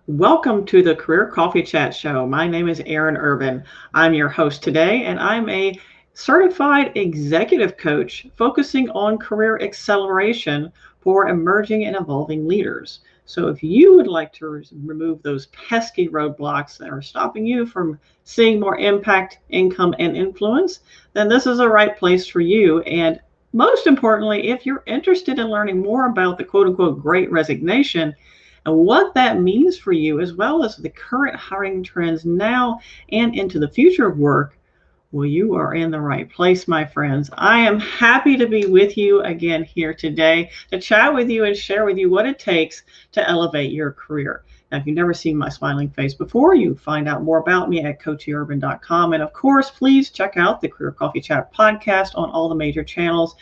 Welcome to the Career Coffee Chat Show. My name is Erin Urban. I'm your host today, and I'm a certified executive coach focusing on career acceleration for emerging and evolving leaders. So, if you would like to remove those pesky roadblocks that are stopping you from seeing more impact, income, and influence, then this is the right place for you. And most importantly, if you're interested in learning more about the quote unquote great resignation, and what that means for you, as well as the current hiring trends now and into the future of work, well, you are in the right place, my friends. I am happy to be with you again here today to chat with you and share with you what it takes to elevate your career. Now, if you've never seen my smiling face before, you find out more about me at coachurban.com. And of course, please check out the Career Coffee Chat podcast on all the major channels: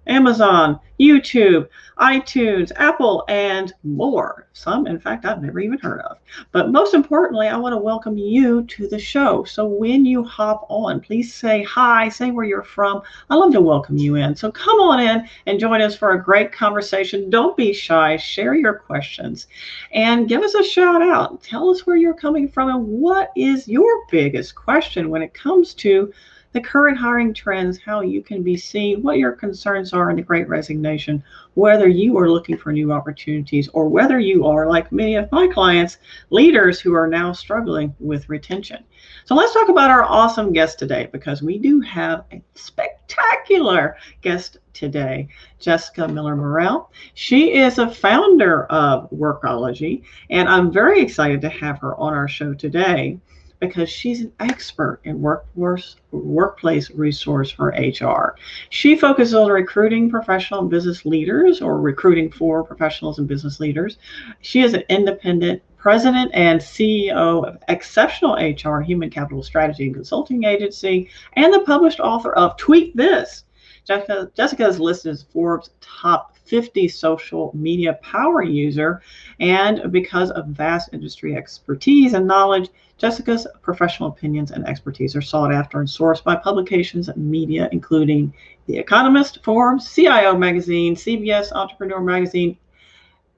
Amazon, YouTube, iTunes, Apple, and more. Some, in fact, I've never even heard of. But most importantly, I want to welcome you to the show. So when you hop on, please say hi, say where you're from. I love to welcome you in. So come on in and join us for a great conversation. Don't be shy. Share your questions and give us a shout out. Tell us where you're coming from and what is your biggest question when it comes to the current hiring trends, how you can be seen, what your concerns are in the great resignation, whether you are looking for new opportunities or whether you are, like many of my clients, leaders who are now struggling with retention. So let's talk about our awesome guest today, because we do have a spectacular guest today, Jessica Miller-Merrell. She is a founder of Workology, and I'm very excited to have her on our show today, because she's an expert in workplace resource for HR. She focuses on recruiting professional and business leaders, or recruiting for professionals and business leaders. She is an independent president and CEO of Exceptional HR, Human Capital Strategy and Consulting Agency, and the published author of Tweet This. Jessica is listed as Forbes' top 50 social media power user, and because of vast industry expertise and knowledge, Jessica's professional opinions and expertise are sought after and sourced by publications and media, including The Economist, Forbes, CIO Magazine, CBS Entrepreneur Magazine,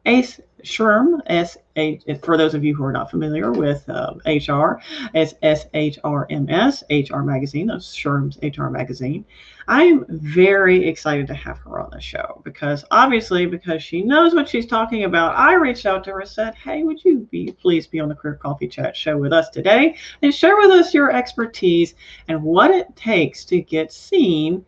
ACE SHRM, for those of you who are not familiar with HR, it's SHRMS, HR Magazine, that's SHRM's HR Magazine. I'm very excited to have her on the show because she knows what she's talking about. I reached out to her and said, hey, would you please be on the Career Coffee Chat show with us today and share with us your expertise and what it takes to get seen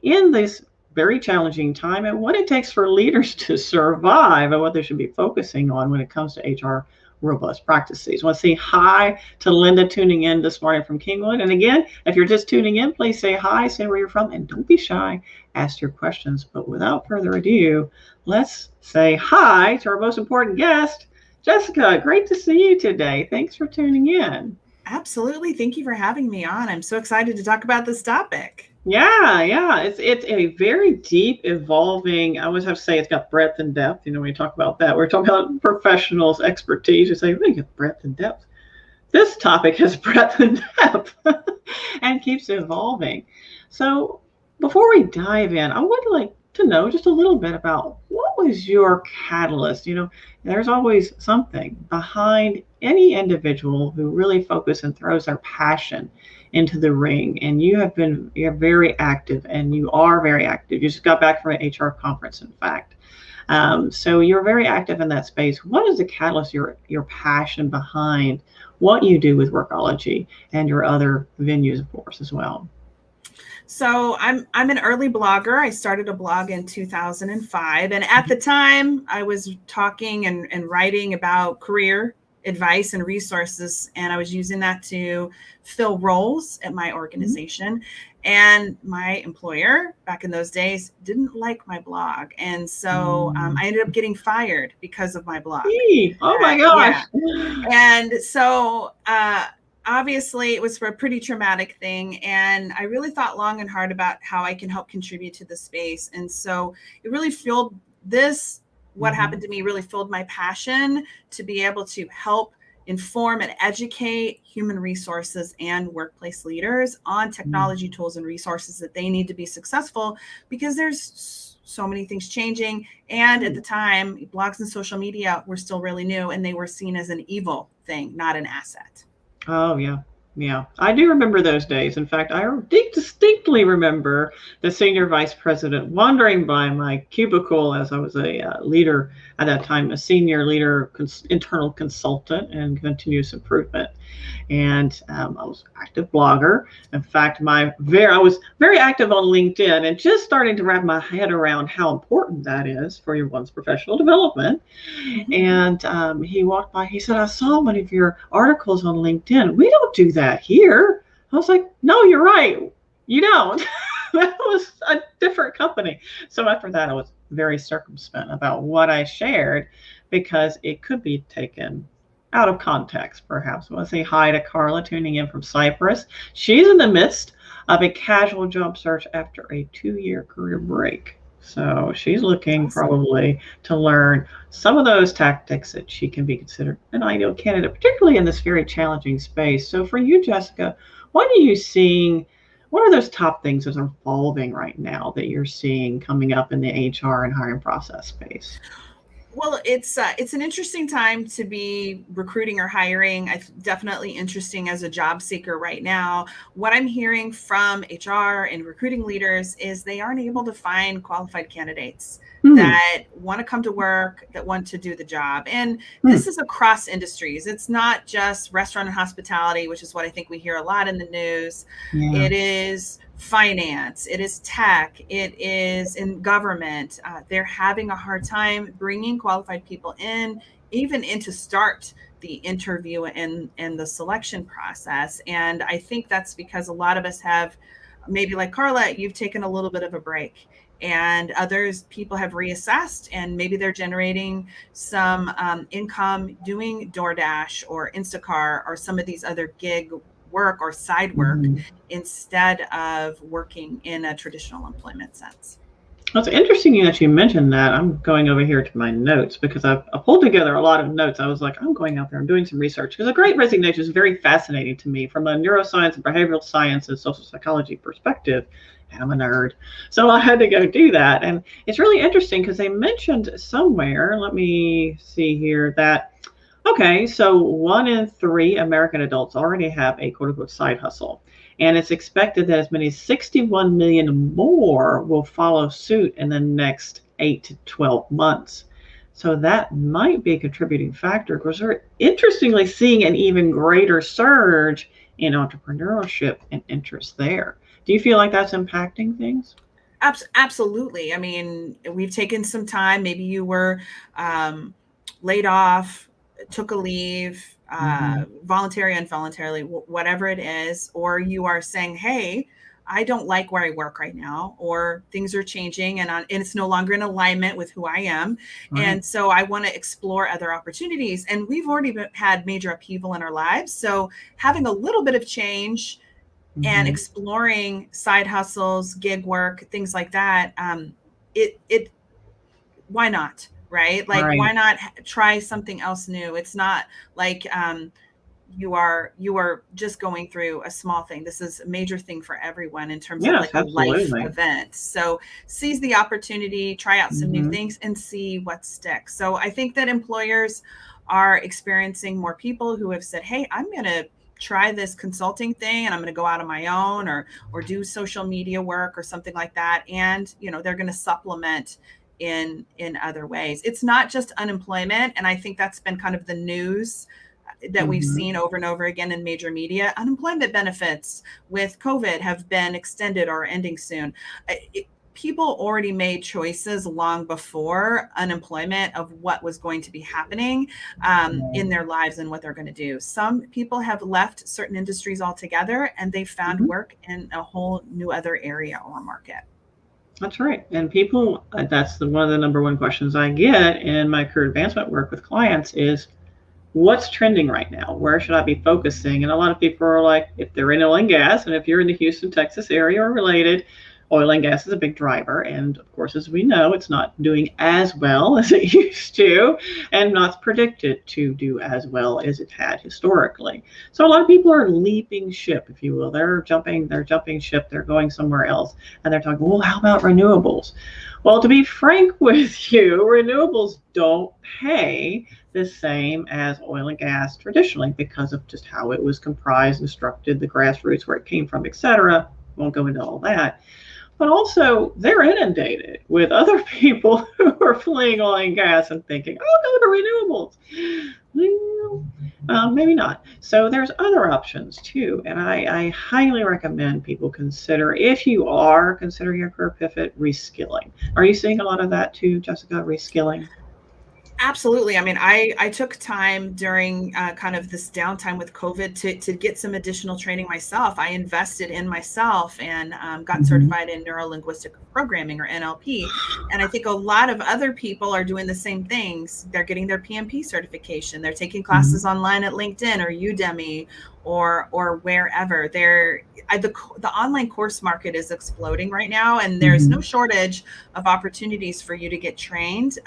in this very challenging time, and what it takes for leaders to survive and what they should be focusing on when it comes to HR robust practices. I want to say hi to Linda tuning in this morning from Kingwood. And again, if you're just tuning in, please say hi, say where you're from, and don't be shy. Ask your questions. But without further ado, let's say hi to our most important guest, Jessica. Great to see you today. Thanks for tuning in. Absolutely. Thank you for having me on. I'm so excited to talk about this topic. Yeah. It's a very deep, evolving, I always have to say it's got breadth and depth. When you talk about that, we're talking about professionals' expertise. You say, we get breadth and depth. This topic has breadth and depth and keeps evolving. So before we dive in, I would like to know just a little bit about what was your catalyst. There's always something behind any individual who really focuses and throws their passion into the ring. And you're very active, and you are very active. You just got back from an HR conference, in fact. So you're very active in that space. What is the catalyst, your passion behind what you do with Workology and your other venues, of course, as well? So I'm an early blogger. I started a blog in 2005. And at the time, I was talking and writing about career advice and resources. And I was using that to fill roles at my organization. Mm-hmm. And my employer back in those days didn't like my blog. And so I ended up getting fired because of my blog. Oh my gosh. Yeah. And so obviously it was a pretty traumatic thing. And I really thought long and hard about how I can help contribute to the space. And so it really fueled this. What happened to me really filled my passion to be able to help inform and educate human resources and workplace leaders on technology tools and resources that they need to be successful, because there's so many things changing. And at the time, blogs and social media were still really new, and they were seen as an evil thing, not an asset. Oh, yeah. Yeah, I do remember those days. In fact, I distinctly remember the senior vice president wandering by my cubicle as I was a leader at that time, a senior leader, internal consultant and continuous improvement. And I was an active blogger. In fact, I was very active on LinkedIn and just starting to wrap my head around how important that is for your one's professional development. And he walked by, he said, I saw one of your articles on LinkedIn. We don't do that here. I was like, no, you're right. You don't. That was a different company. So after that, I was very circumspect about what I shared because it could be taken out of context, perhaps. I want to say hi to Carla tuning in from Cyprus. She's in the midst of a casual job search after a 2-year career break. So she's looking probably to learn some of those tactics that she can be considered an ideal candidate, particularly in this very challenging space. So for you, Jessica, what are you seeing? What are those top things that are evolving right now that you're seeing coming up in the HR and hiring process space? Well, it's an interesting time to be recruiting or hiring. Definitely interesting as a job seeker right now. What I'm hearing from HR and recruiting leaders is they aren't able to find qualified candidates that want to come to work, that want to do the job. And this is across industries. It's not just restaurant and hospitality, which is what I think we hear a lot in the news. Yeah. It is finance, it is tech, it is in government. They're having a hard time bringing qualified people in, even in to start the interview and the selection process. And I think that's because a lot of us have, maybe like Carla, you've taken a little bit of a break, and people have reassessed, and maybe they're generating some income doing DoorDash or Instacart or some of these other gig work or side work instead of working in a traditional employment sense. Well, it's interesting that you mentioned that. I'm going over here to my notes because I pulled together a lot of notes. I was like, I'm going out there, I'm doing some research because the Great Resignation is very fascinating to me from a neuroscience and behavioral science and social psychology perspective. And I'm a nerd. So I had to go do that. And it's really interesting because they mentioned somewhere, let me see here, that okay, so 1 in 3 American adults already have a quote unquote side hustle. And it's expected that as many as 61 million more will follow suit in the next 8 to 12 months. So that might be a contributing factor because we're interestingly seeing an even greater surge in entrepreneurship and interest there. Do you feel like that's impacting things? Absolutely. I mean, we've taken some time. Maybe you were laid off, took a leave, voluntary, involuntarily, whatever it is, or you are saying, hey, I don't like where I work right now, or things are changing and it's no longer in alignment with who I am. Right. And so I want to explore other opportunities. And we've already had major upheaval in our lives. So having a little bit of change and exploring side hustles, gig work, things like that, why not? Right? Like, why not try something else new? It's not like you are just going through a small thing. This is a major thing for everyone in terms of like a life event. So seize the opportunity, try out some new things and see what sticks. So I think that employers are experiencing more people who have said, hey, I'm going to try this consulting thing and I'm going to go out on my own or do social media work or something like that. And, they're going to supplement in other ways. It's not just unemployment. And I think that's been kind of the news that we've seen over and over again in major media. Unemployment benefits with COVID have been extended or ending soon. People already made choices long before unemployment of what was going to be happening in their lives and what they're going to do. Some people have left certain industries altogether and they found work in a whole new other area or market. That's right. And people, that's one of the number one questions I get in my career advancement work with clients is, what's trending right now? Where should I be focusing? And a lot of people are like, if they're in oil and gas, and if you're in the Houston, Texas area or related, Oil and gas is a big driver, and of course, as we know, it's not doing as well as it used to, and not predicted to do as well as it had historically. So a lot of people are leaping ship, if you will. They're jumping ship, they're going somewhere else, and they're talking, well, how about renewables? Well, to be frank with you, renewables don't pay the same as oil and gas traditionally because of just how it was comprised and structured, the grassroots, where it came from, etc. Won't go into all that. But also, they're inundated with other people who are fleeing oil and gas and thinking, oh, go to renewables. Well, maybe not. So there's other options too. And I highly recommend people consider, if you are considering a career pivot, reskilling. Are you seeing a lot of that too, Jessica, reskilling? Absolutely. I mean, I took time during kind of this downtime with COVID to get some additional training myself. I invested in myself and got certified in neuro-linguistic programming, or NLP. And I think a lot of other people are doing the same things. They're getting their PMP certification. They're taking classes online at LinkedIn or Udemy or wherever. The online course market is exploding right now, and there's no shortage of opportunities for you to get trained,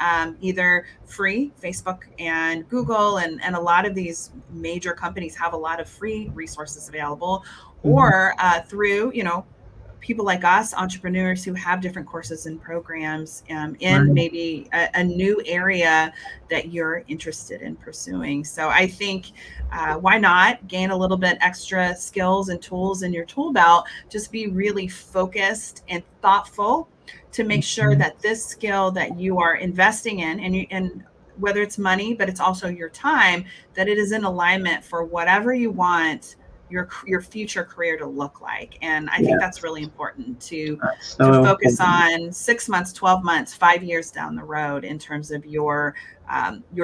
either free. Facebook and Google and a lot of these major companies have a lot of free resources available, or through, people like us, entrepreneurs who have different courses and programs in maybe a new area that you're interested in pursuing. So I think why not gain a little bit extra skills and tools in your tool belt? Just be really focused and thoughtful to make sure that this skill that you are investing in, and whether it's money, but it's also your time, that it is in alignment for whatever you want your future career to look like. And I think that's really important to focus on 6 months, 12 months, 5 years down the road in terms of your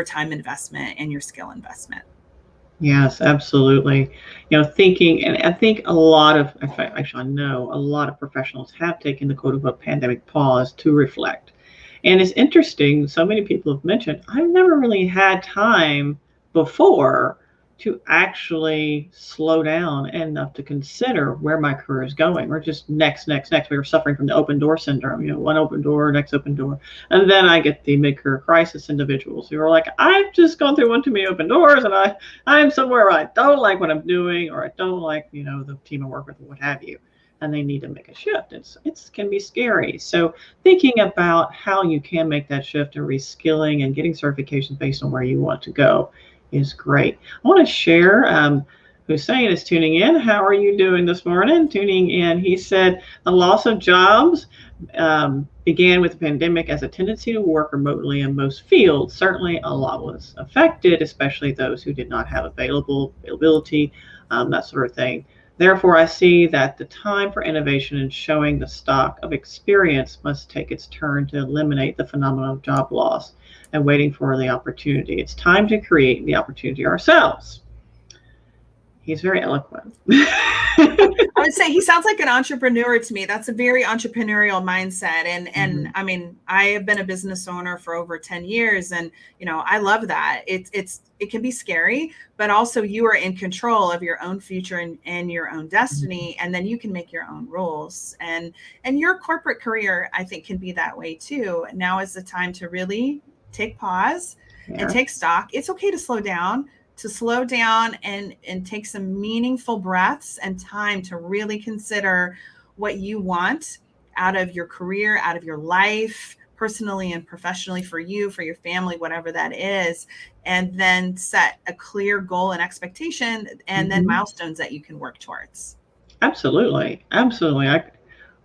time investment and your skill investment. Yes, absolutely. Thinking, and I think a lot of, in fact, actually, I know a lot of professionals have taken the quote unquote pandemic pause to reflect. And it's interesting, so many people have mentioned, I've never really had time before to actually slow down enough to consider where my career is going. We're just next. We were suffering from the open door syndrome, one open door, next open door. And then I get the mid-career crisis individuals who are like, I've just gone through one too many open doors, and I'm somewhere where I don't like what I'm doing, or I don't like, the team I work with, or what have you. And they need to make a shift. It can be scary. So thinking about how you can make that shift and reskilling and getting certifications based on where you want to go is great. I want to share, Hussein is tuning in. How are you doing this morning? Tuning in. He said the loss of jobs began with the pandemic as a tendency to work remotely in most fields. Certainly a lot was affected, especially those who did not have availability, that sort of thing. Therefore, I see that the time for innovation and showing the stock of experience must take its turn to eliminate the phenomenon of job loss and waiting for the opportunity. It's time to create the opportunity ourselves. He's very eloquent. I would say he sounds like an entrepreneur to me. That's a very entrepreneurial mindset. And I mean, I have been a business owner for over 10 years, and I love that. It can be scary, but also you are in control of your own future and your own destiny, and then you can make your own rules. And your corporate career, I think, can be that way too. Now is the time to really take pause and take stock. It's okay to slow down. And take some meaningful breaths and time to really consider what you want out of your career, out of your life, personally and professionally, for you, for your family, whatever that is, and then set a clear goal and expectation, and then milestones that you can work towards. Absolutely.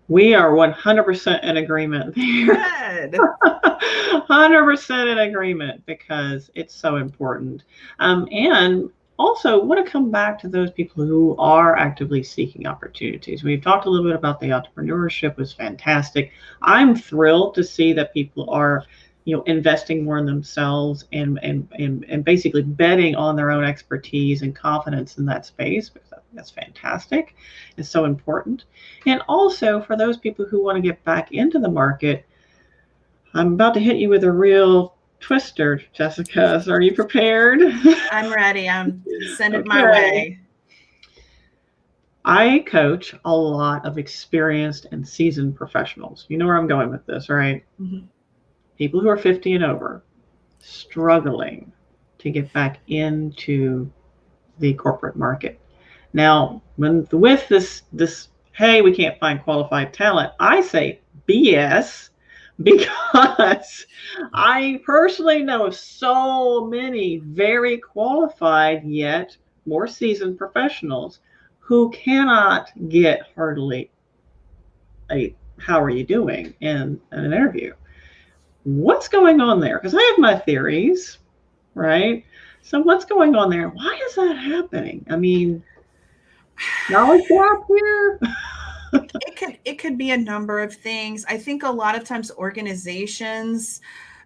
We are 100% in agreement there. Good. 100% in agreement, because it's so important. And also want to come back to those people who are actively seeking opportunities. We've talked a little bit about the entrepreneurship was fantastic. I'm thrilled to see that people are, investing more in themselves and basically betting on their own expertise and confidence in that space, because that's fantastic. It's so important. And also for those people who want to get back into the market, I'm about to hit you with a real twister, Jessica. So are you prepared? I'm ready. I'm send it my way. I coach a lot of experienced and seasoned professionals. You know where I'm going with this, right? Mm-hmm. People who are 50 and over, struggling to get back into the corporate market. Now, with this, hey, we can't find qualified talent, I say BS, because I personally know of so many very qualified yet more seasoned professionals who cannot get hardly a how are you doing in an interview. What's going on there? Because I have my theories, right? So what's going on there? Why is that happening? I mean, knowledge gap here. It could be a number of things. I think a lot of times organizations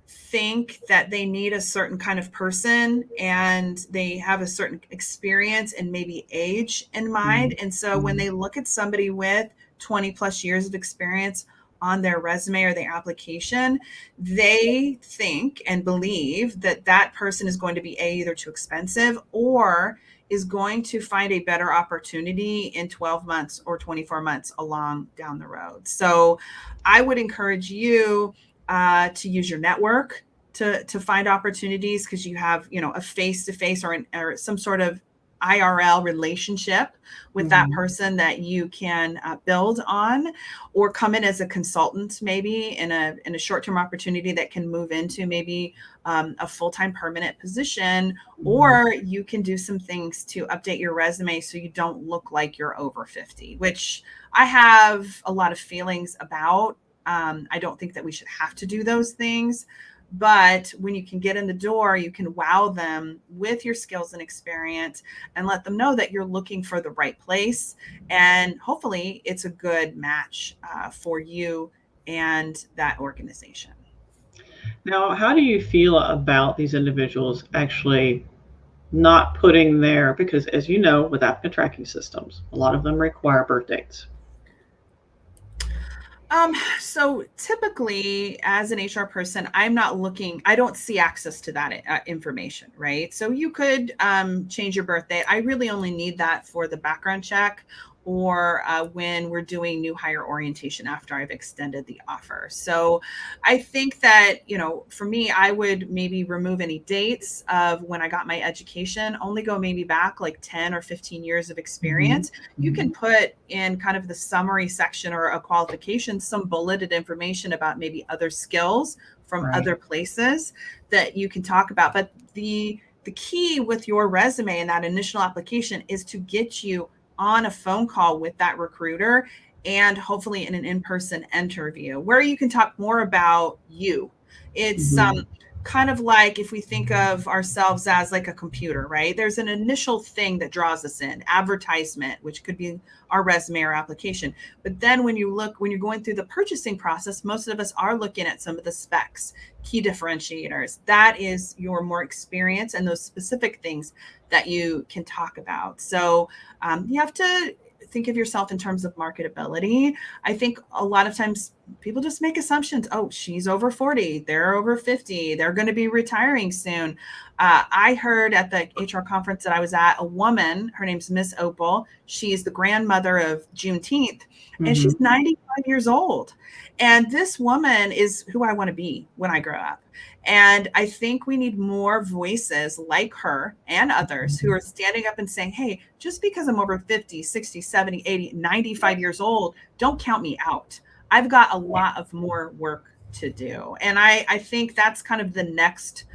think that they need a certain kind of person and they have a certain experience and maybe age in mind. And so when they look at somebody with 20 plus years of experience on their resume or their application, they think and believe that that person is going to be either too expensive or is going to find a better opportunity in 12 months or 24 months along down the road. So I would encourage you to use your network to find opportunities, because you have, a face-to-face or some sort of IRL relationship with that person that you can build on, or come in as a consultant, maybe in a short-term opportunity that can move into maybe a full-time permanent position, or you can do some things to update your resume so you don't look like you're over 50, which I have a lot of feelings about. I don't think that we should have to do those things. But when you can get in the door, you can wow them with your skills and experience and let them know that you're looking for the right place. And hopefully it's a good match for you and that organization. Now, how do you feel about these individuals actually not putting their, because as you know, with applicant tracking systems, a lot of them require birth dates. So typically as an HR person, I don't see access to that information, right? So you could change your birth date. I really only need that for the background check, or when we're doing new hire orientation after I've extended the offer. So I think that, for me, I would maybe remove any dates of when I got my education, only go maybe back like 10 or 15 years of experience. You can put in kind of the summary section or a qualification, some bulleted information about maybe other skills from other places that you can talk about. But the key with your resume and that initial application is to get you on a phone call with that recruiter, and hopefully in an in-person interview where you can talk more about you. It's kind of like if we think of ourselves as like a computer, right? There's an initial thing that draws us in, advertisement, which could be our resume or application. But then when you're going through the purchasing process, most of us are looking at some of the specs, key differentiators. That is your more experience and those specific things that you can talk about. So you have to think of yourself in terms of marketability. I think a lot of times people just make assumptions. Oh, she's over 40, they're over 50, they're going to be retiring soon. I heard at the HR conference that I was at, a woman, her name's Miss Opal. She's the grandmother of Juneteenth, and she's 95 years old. And this woman is who I want to be when I grow up. And I think we need more voices like her and others who are standing up and saying, hey, just because I'm over 50, 60, 70, 80, 95 years old, don't count me out. I've got a lot of more work to do. And I think that's kind of the next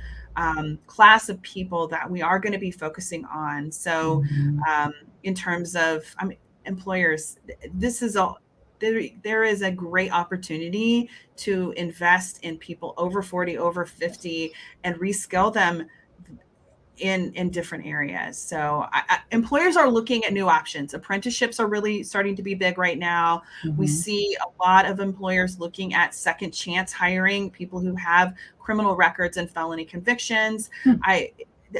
class of people that we are going to be focusing on. So in terms of employers, there is a great opportunity to invest in people over 40, over 50, and reskill them in different areas. So employers are looking at new options. Apprenticeships are really starting to be big right now. We see a lot of employers looking at second chance hiring, people who have criminal records and felony convictions.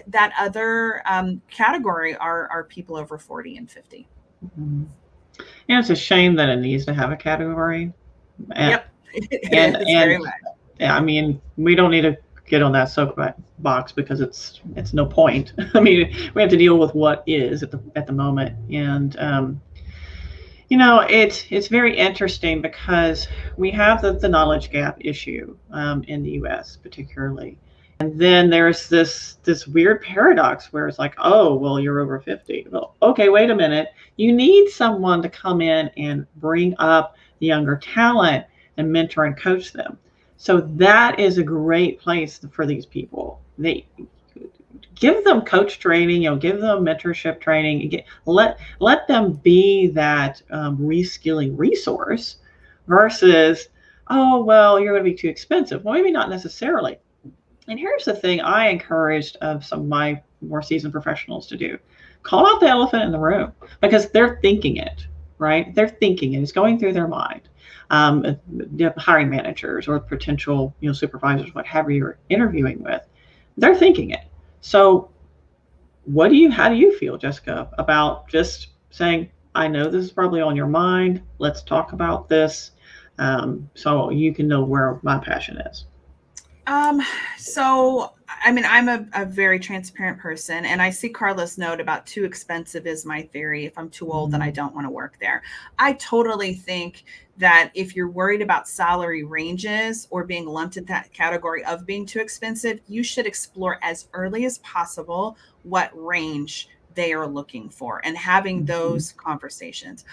That other category are people over 40 and 50. Yeah, it's a shame that it needs to have a category. Yep. Very much. Yeah, I mean, we don't need to get on that soapbox because it's no point. I mean, we have to deal with what is at the moment. And It's very interesting because we have the knowledge gap issue in the U.S. particularly, and then there's this weird paradox where it's like, oh, well, you're over 50. Well, okay, wait a minute. You need someone to come in and bring up the younger talent and mentor and coach them. So that is a great place for these people. They give them coach training, give them mentorship training, let them be that reskilling resource versus, oh, well, you're going to be too expensive. Well, maybe not necessarily. And here's the thing I encouraged of some of my more seasoned professionals to do: call out the elephant in the room, because they're thinking it, right? They're thinking it. It's going through their mind. The hiring managers or potential supervisors, whatever you're interviewing with, they're thinking it. So how do you feel, Jessica, about just saying, I know this is probably on your mind. Let's talk about this, so you can know where my passion is. So, I mean, I'm a very transparent person, and I see Carla's note about too expensive is my theory. If I'm too old, then I don't want to work there. I totally think that if you're worried about salary ranges or being lumped in that category of being too expensive, you should explore as early as possible what range they are looking for and having those conversations.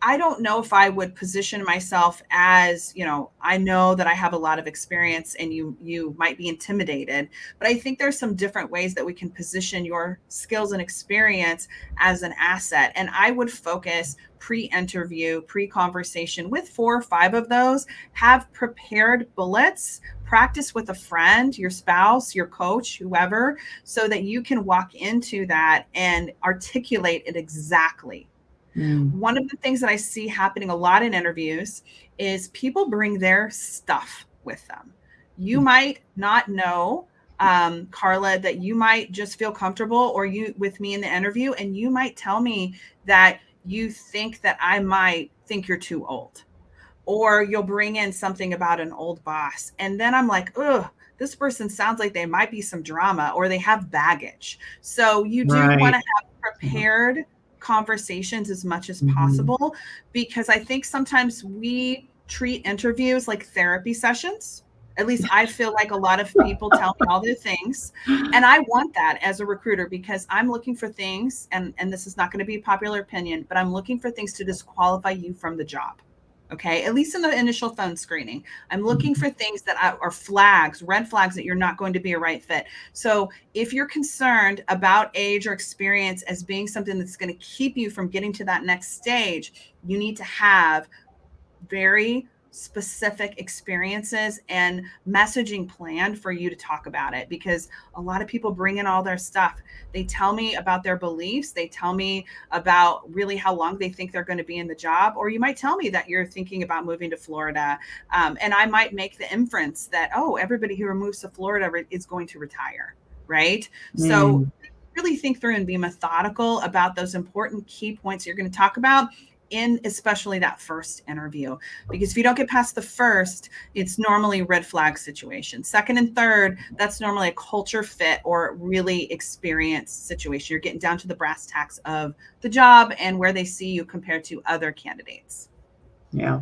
I don't know if I would position myself as, I know that I have a lot of experience and you might be intimidated, but I think there's some different ways that we can position your skills and experience as an asset. And I would focus pre-interview, pre-conversation with 4 or 5 of those, have prepared bullets, practice with a friend, your spouse, your coach, whoever, so that you can walk into that and articulate it exactly. One of the things that I see happening a lot in interviews is people bring their stuff with them. You might not know, Carla, that you might just feel comfortable with me in the interview, and you might tell me that you think that I might think you're too old, or you'll bring in something about an old boss. And then I'm like, ugh, this person sounds like they might be some drama or they have baggage. So you do want to have prepared conversations as much as possible, because I think sometimes we treat interviews like therapy sessions. At least I feel like a lot of people tell me all their things. And I want that as a recruiter, because I'm looking for things, and this is not going to be a popular opinion, but I'm looking for things to disqualify you from the job. Okay. At least in the initial phone screening, I'm looking for things that are flags, red flags, that you're not going to be a right fit. So if you're concerned about age or experience as being something that's going to keep you from getting to that next stage, you need to have very specific experiences and messaging planned for you to talk about it, because a lot of people bring in all their stuff. They tell me about their beliefs. They tell me about really how long they think they're going to be in the job. Or you might tell me that you're thinking about moving to Florida. And I might make the inference that, oh, everybody who moves to Florida is going to retire, right? So really think through and be methodical about those important key points you're going to talk about in especially that first interview, because if you don't get past the first, it's normally a red flag situation. Second and third, that's normally a culture fit or really experienced situation. You're getting down to the brass tacks of the job and where they see you compared to other candidates. Yeah.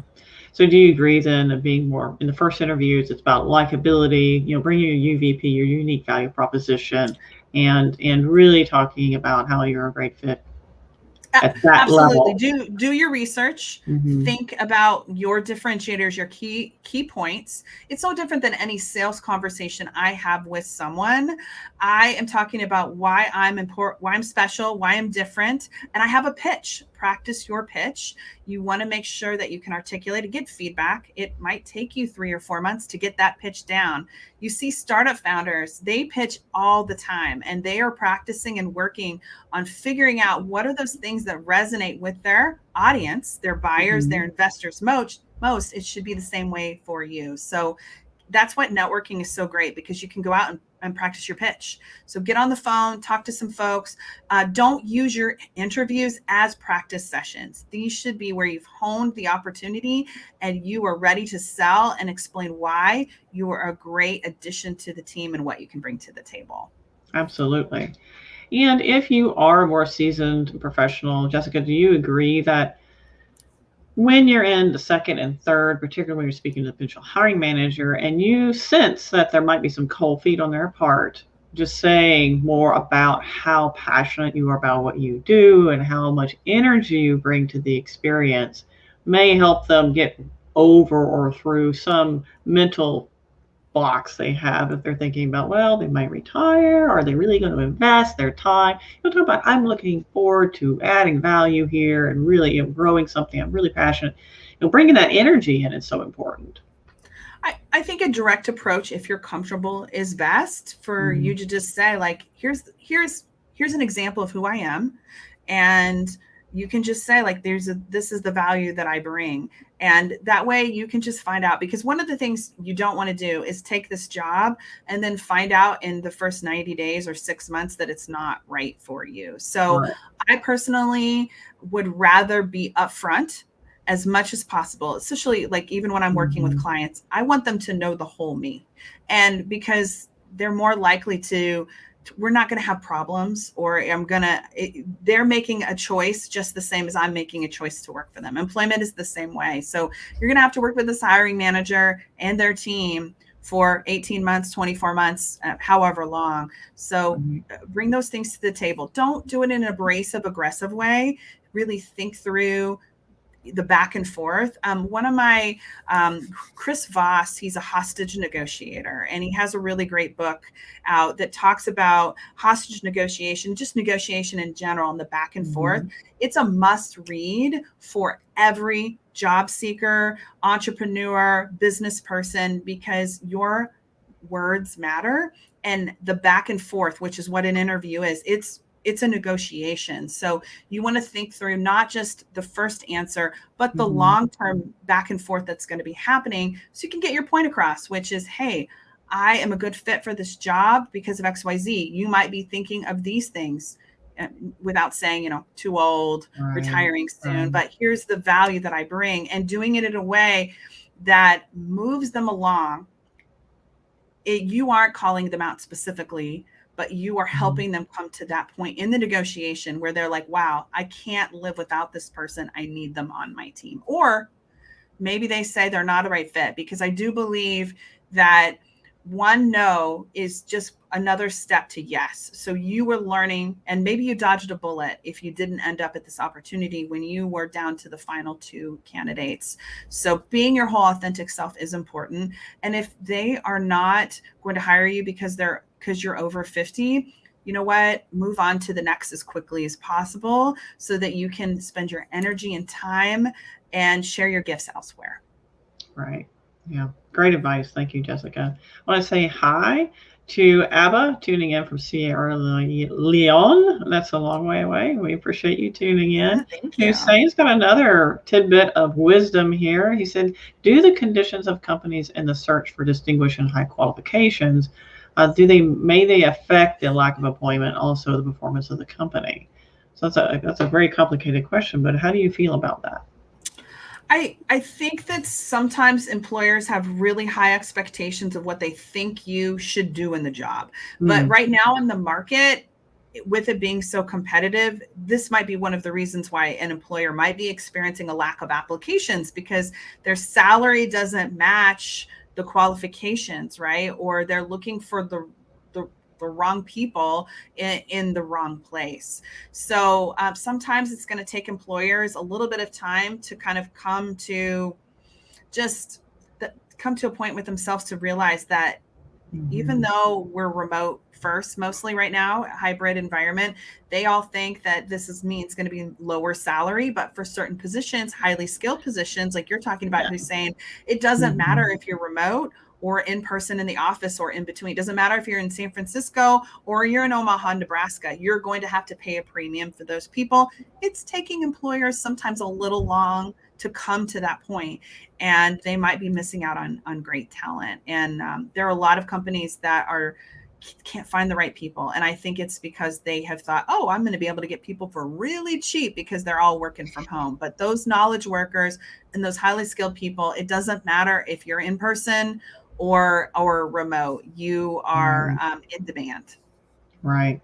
So do you agree then of being more in the first interviews, it's about likability, bringing your UVP, your unique value proposition, and really talking about how you're a great fit at that Absolutely. level. Do your research. Think about your differentiators, your key points. It's no different than any sales conversation I have with someone. I am talking about why I'm important, why I'm special, why I'm different, and I have a pitch. Practice your pitch. You want to make sure that you can articulate and get feedback. It might take you 3 or 4 months to get that pitch down. You see startup founders, they pitch all the time, and they are practicing and working on figuring out what are those things that resonate with their audience, their buyers, their investors most. It should be the same way for you. So that's what networking is so great, because you can go out and practice your pitch. So get on the phone, talk to some folks. Don't use your interviews as practice sessions. These should be where you've honed the opportunity and you are ready to sell and explain why you are a great addition to the team and what you can bring to the table. Absolutely. And if you are a more seasoned professional, Jessica, do you agree that when you're in the second and third, particularly when you're speaking to the potential hiring manager and you sense that there might be some cold feet on their part, just saying more about how passionate you are about what you do and how much energy you bring to the experience may help them get over or through some mental blocks they have if they're thinking about, well, they might retire. Are they really going to invest their time? You'll talk about, I'm looking forward to adding value here and really growing something. I'm really passionate. Bringing that energy in is so important. I think a direct approach, if you're comfortable, is best for you to just say, like, here's an example of who I am. And you can just say, like, this is the value that I bring. And that way you can just find out, because one of the things you don't want to do is take this job and then find out in the first 90 days or 6 months that it's not right for you. So Right. I personally would rather be upfront as much as possible, especially like even when I'm working with clients, I want them to know the whole me. And because they're more likely to, we're not going to have problems, or they're making a choice just the same as I'm making a choice to work for them. Employment is the same way. So you're going to have to work with this hiring manager and their team for 18 months, 24 months, however long. So bring those things to the table. Don't do it in an abrasive, aggressive way. Really think through the back and forth. One of my, Chris Voss, he's a hostage negotiator, and he has a really great book out that talks about hostage negotiation, just negotiation in general, and the back and forth. It's a must read for every job seeker, entrepreneur, business person, because your words matter. And the back and forth, which is what an interview is, it's a negotiation. So you want to think through not just the first answer, but the long-term back and forth that's going to be happening, so you can get your point across, which is, hey, I am a good fit for this job because of XYZ. You might be thinking of these things without saying, too old, retiring soon, but here's the value that I bring, and doing it in a way that moves them along. You aren't calling them out specifically, but you are helping them come to that point in the negotiation where they're like, wow, I can't live without this person. I need them on my team. Or maybe they say they're not a right fit, because I do believe that one no is just another step to yes. So you were learning, and maybe you dodged a bullet if you didn't end up at this opportunity when you were down to the final two candidates. So being your whole authentic self is important. And if they are not going to hire you because you're over 50, you know what? Move on to the next as quickly as possible so that you can spend your energy and time and share your gifts elsewhere. Right. Yeah. Great advice. Thank you, Jessica. I want to say hi to Abba, tuning in from Sierra Leone. That's a long way away. We appreciate you tuning in. Thank you. Hussein's got another tidbit of wisdom here. He said, do the conditions of companies in the search for distinguished and high qualifications, may they affect the lack of employment, also the performance of the company? So that's a very complicated question, but how do you feel about that? I think that sometimes employers have really high expectations of what they think you should do in the job. But right now in the market, with it being so competitive, this might be one of the reasons why an employer might be experiencing a lack of applications, because their salary doesn't match the qualifications, right? Or they're looking for the wrong people in the wrong place. So sometimes it's going to take employers a little bit of time to kind of come to a point with themselves to realize that even though we're remote first, mostly right now, hybrid environment, they all think that means going to be lower salary. But for certain positions, highly skilled positions, like you're talking about, Hussein, it doesn't matter if you're remote or in person in the office or in between. It doesn't matter if you're in San Francisco or you're in Omaha, Nebraska. You're going to have to pay a premium for those people. It's taking employers sometimes a little long to come to that point, and they might be missing out on great talent. And there are a lot of companies that can't find the right people. And I think it's because they have thought, oh, I'm going to be able to get people for really cheap because they're all working from home. But those knowledge workers and those highly skilled people, it doesn't matter if you're in person or remote, you are in demand. Right.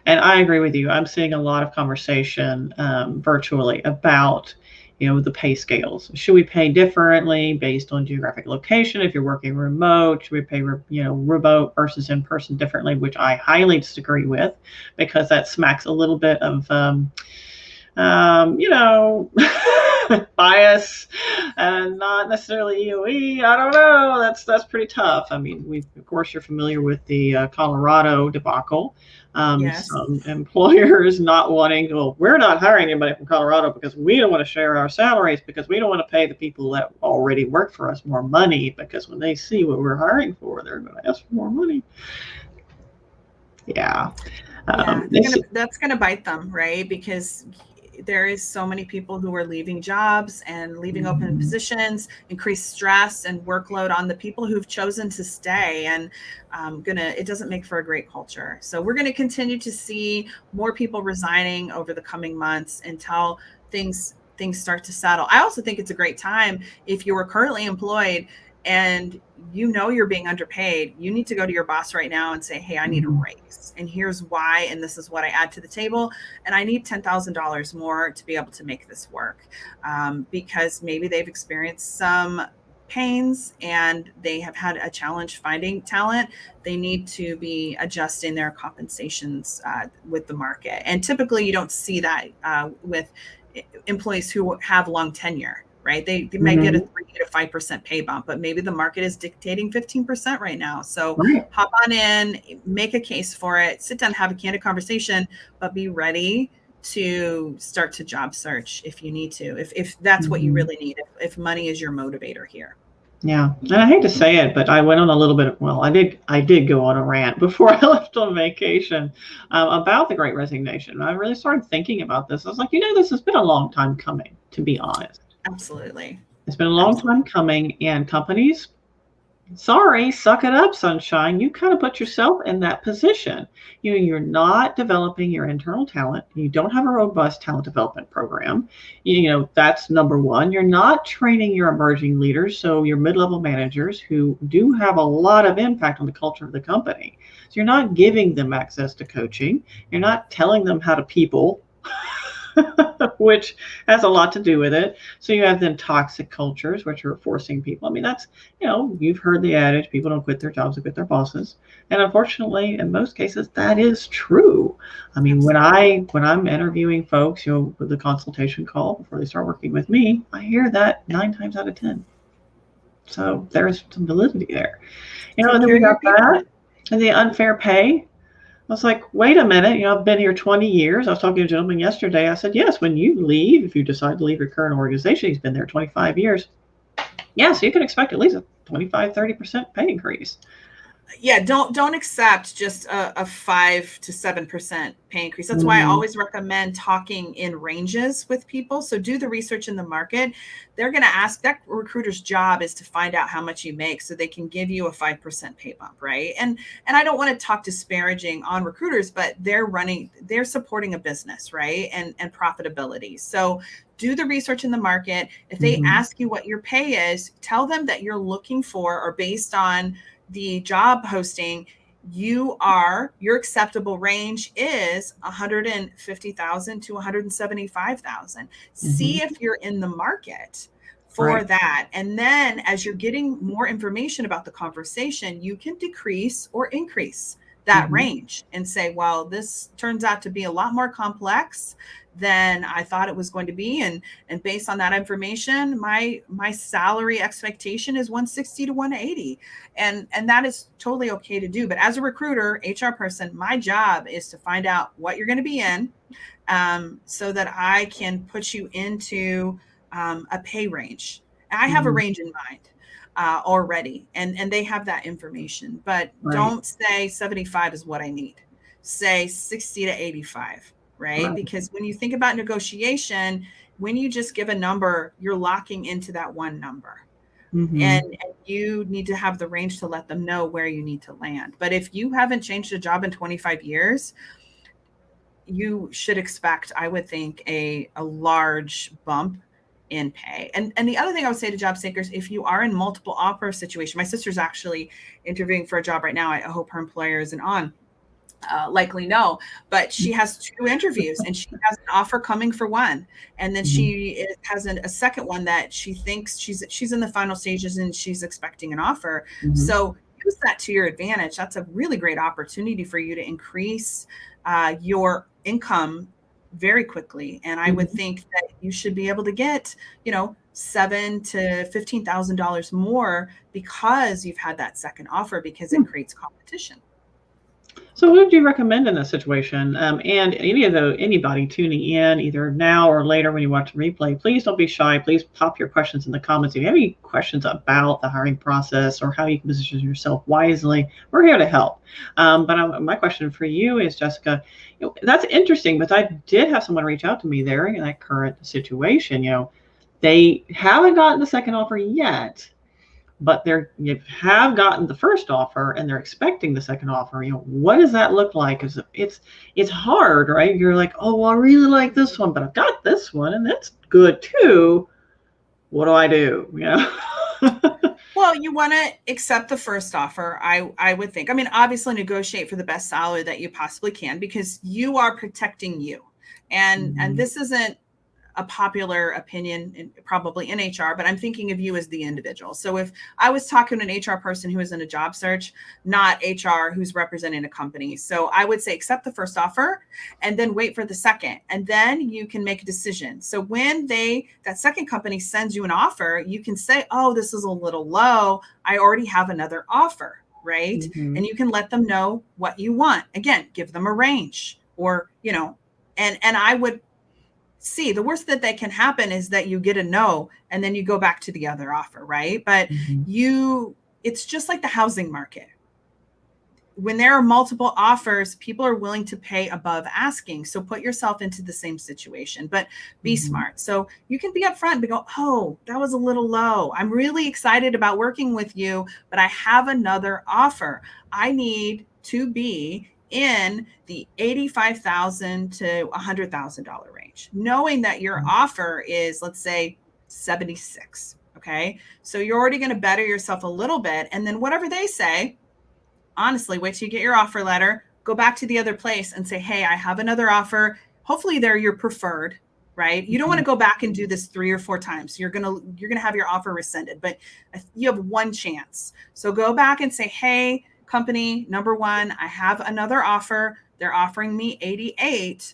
And I agree with you. I'm seeing a lot of conversation virtually about, the pay scales. Should we pay differently based on geographic location? If you're working remote, should we pay, remote versus in person differently, which I highly disagree with, because that smacks a little bit of, bias and not necessarily EOE. I don't know. That's pretty tough. I mean, of course, you're familiar with the Colorado debacle. Yes. Some employers not wanting, well, we're not hiring anybody from Colorado because we don't want to share our salaries, because we don't want to pay the people that already work for us more money, because when they see what we're hiring for, they're going to ask for more money. Yeah. That's going to bite them, right? Because there is so many people who are leaving jobs and leaving open positions, increased stress and workload on the people who've chosen to stay. And it doesn't make for a great culture. So we're going to continue to see more people resigning over the coming months until things start to settle. I also think it's a great time, if you are currently employed and you're being underpaid, you need to go to your boss right now and say, hey, I need a raise, and here's why, and this is what I add to the table, and I need $10,000 more to be able to make this work, because maybe they've experienced some pains and they have had a challenge finding talent. They need to be adjusting their compensations with the market, and typically you don't see that with employees who have long tenure. Right? They might get a 3 to 5% pay bump, but maybe the market is dictating 15% right now. So hop on in, make a case for it, sit down, have a candid conversation, but be ready to start to job search if you need to, if that's what you really need, if money is your motivator here. Yeah. And I hate to say it, but I went on a little bit I did go on a rant before I left on vacation about the Great Resignation. I really started thinking about this. I was like, this has been a long time coming, to be honest. Absolutely. It's been a long time coming, and companies, sorry, suck it up, sunshine. You kind of put yourself in that position. You're not developing your internal talent. You don't have a robust talent development program. That's number one. You're not training your emerging leaders, so your mid-level managers who do have a lot of impact on the culture of the company. So you're not giving them access to coaching. You're not telling them how to people, which has a lot to do with it. So you have then toxic cultures, which are forcing people. I mean, that's, you've heard the adage, people don't quit their jobs, they quit their bosses. And unfortunately, in most cases, that is true. I mean, when I'm interviewing folks, with the consultation call before they start working with me, I hear that 9 times out of 10. So there's some validity there. And then we got that, and the unfair pay. I was like, wait a minute, I've been here 20 years. I was talking to a gentleman yesterday. I said, yes, when you leave, if you decide to leave your current organization, he's been there 25 years. Yeah, so you can expect at least a 25, 30% pay increase. Yeah, don't accept just a 5 to 7% pay increase. That's why I always recommend talking in ranges with people. So do the research in the market. They're going to ask, that recruiter's job is to find out how much you make so they can give you a 5% pay bump, right? And I don't want to talk disparaging on recruiters, but they're supporting a business, right? And profitability. So do the research in the market. If they ask you what your pay is, tell them that you're looking for, or based on the job posting, your acceptable range is 150,000 to 175,000. See if you're in the market for that. And then as you're getting more information about the conversation, you can decrease or increase that range and say, well, this turns out to be a lot more complex than I thought it was going to be. And based on that information, my salary expectation is 160 to 180. And that is totally okay to do. But as a recruiter, HR person, my job is to find out what you're going to be in, so that I can put you into a pay range. I have a range in mind already, and they have that information. But don't say 75 is what I need. Say 60 to 85. Right? Because when you think about negotiation, when you just give a number, you're locking into that one number. And you need to have the range to let them know where you need to land. But if you haven't changed a job in 25 years, you should expect, I would think, a large bump in pay. And the other thing I would say to job seekers, if you are in multiple offer situation, my sister's actually interviewing for a job right now. I hope her employer isn't on. likely know, but she has 2 interviews and she has an offer coming for one. And then she has a second one that she thinks she's in the final stages and she's expecting an offer. So use that to your advantage. That's a really great opportunity for you to increase your income very quickly. And I would think that you should be able to get, $7,000 to $15,000 more because you've had that second offer, because it creates competition. So what would you recommend in this situation? And anybody tuning in either now or later when you watch the replay, please don't be shy. Please pop your questions in the comments. If you have any questions about the hiring process or how you can position yourself wisely, we're here to help. But my question for you is, Jessica, that's interesting, but I did have someone reach out to me there in that current situation. They haven't gotten the second offer yet, but you have gotten the first offer and they're expecting the second offer. What does that look like? Because it's hard, right? You're like, oh, well, I really like this one, but I've got this one and that's good too. What do I do? Well, you want to accept the first offer, I would think. I mean, obviously negotiate for the best salary that you possibly can, because you are protecting you. And this isn't a popular opinion probably in HR, but I'm thinking of you as the individual. So if I was talking to an HR person who is in a job search, not HR who's representing a company. So I would say accept the first offer and then wait for the second, and then you can make a decision. So when that second company sends you an offer, you can say, oh, this is a little low. I already have another offer, right? And you can let them know what you want. Again, give them a range, or, and I would see, the worst that can happen is that you get a no and then you go back to the other offer, right? But it's just like the housing market. When there are multiple offers, people are willing to pay above asking. So put yourself into the same situation, but be smart. So you can be upfront and go, oh, that was a little low. I'm really excited about working with you, but I have another offer. I need to be in the $85,000 to $100,000 range, knowing that your offer is, let's say, 76. Okay. So you're already going to better yourself a little bit. And then whatever they say, honestly, wait till you get your offer letter, go back to the other place and say, hey, I have another offer. Hopefully they're your preferred, right? You don't want to go back and do this 3 or 4 times. You're going to have your offer rescinded, but you have one chance. So go back and say, hey, company number 1, I have another offer. They're offering me 88.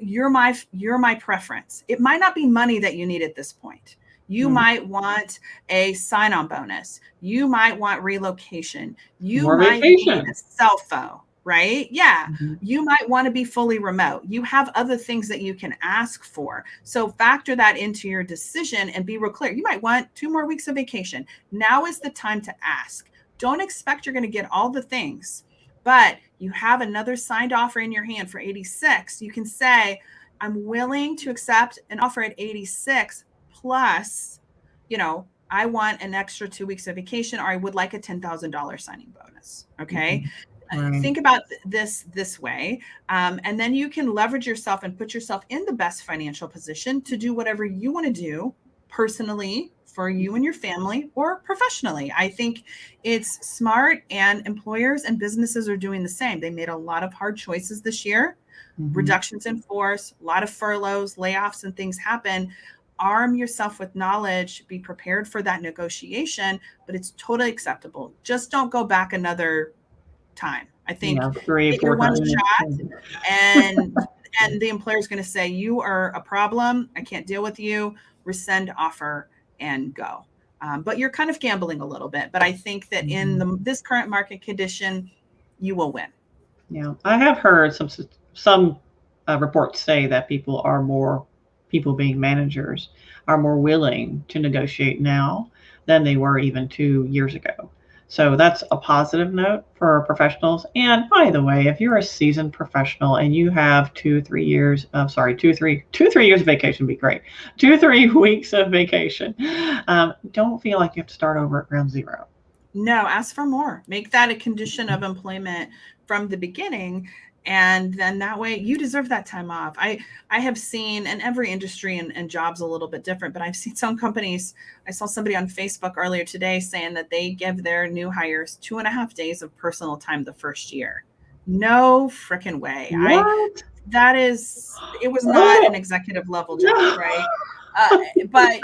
You're my preference. It might not be money that you need at this point. You might want a sign-on bonus. You might want relocation. You might need a cell phone, right? Yeah. You might want to be fully remote. You have other things that you can ask for. So factor that into your decision and be real clear. You might want 2 more weeks of vacation. Now is the time to ask. Don't expect you're going to get all the things, but you have another signed offer in your hand for 86. You can say, I'm willing to accept an offer at 86 plus, I want an extra 2 weeks of vacation, or I would like a $10,000 signing bonus. Okay. Think about this way. And then you can leverage yourself and put yourself in the best financial position to do whatever you want to do personally, for you and your family, or professionally. I think it's smart, and employers and businesses are doing the same. They made a lot of hard choices this year, reductions in force, a lot of furloughs, layoffs, and things happen. Arm yourself with knowledge, be prepared for that negotiation, but it's totally acceptable. Just don't go back another time. I think 3, 4 one shot, and the employer is going to say, you are a problem. I can't deal with you. Rescind offer and go. But you're kind of gambling a little bit. But I think that in this current market condition, you will win. Yeah, I have heard some reports say that people being managers are more willing to negotiate now than they were even 2 years ago. So that's a positive note for professionals. And by the way, if you're a seasoned professional and you have 2-3 years, 2-3 years of vacation would be great. 2-3 weeks of vacation. Don't feel like you have to start over at ground zero. No, ask for more. Make that a condition of employment from the beginning. And then that way you deserve that time off. I have seen, in every industry and job's a little bit different, but I've seen some companies. I saw somebody on Facebook earlier today saying that they give their new hires 2.5 days of personal time the first year. No freaking way. What? It was not an Oh, executive level job, no. right? But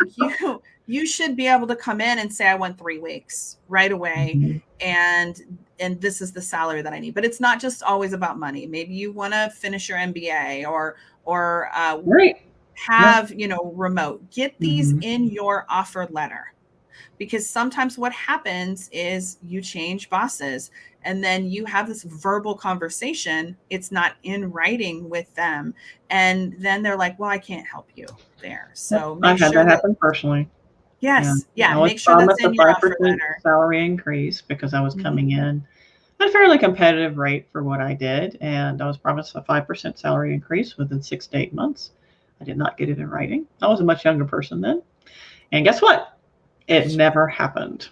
you should be able to come in and say, I want 3 weeks right away. Mhm. And this is the salary that I need. But it's not just always about money. Maybe you want to finish your MBA or Right. No. have, remote. Get these Mhm. in your offer letter, because sometimes what happens is you change bosses and then you have this verbal conversation. It's not in writing with them. And then they're like, well, I can't help you there. Yep. So make I've had sure that that, happen personally. Yeah. yeah, I was make sure that's promised a in your offer 5% letter. salary increase because I was Mhm. coming in at a fairly competitive rate for what I did. And I was promised a 5% salary increase within 6 to 8 months. I did not get it in writing. I was a much younger person then. And guess what? It never happened.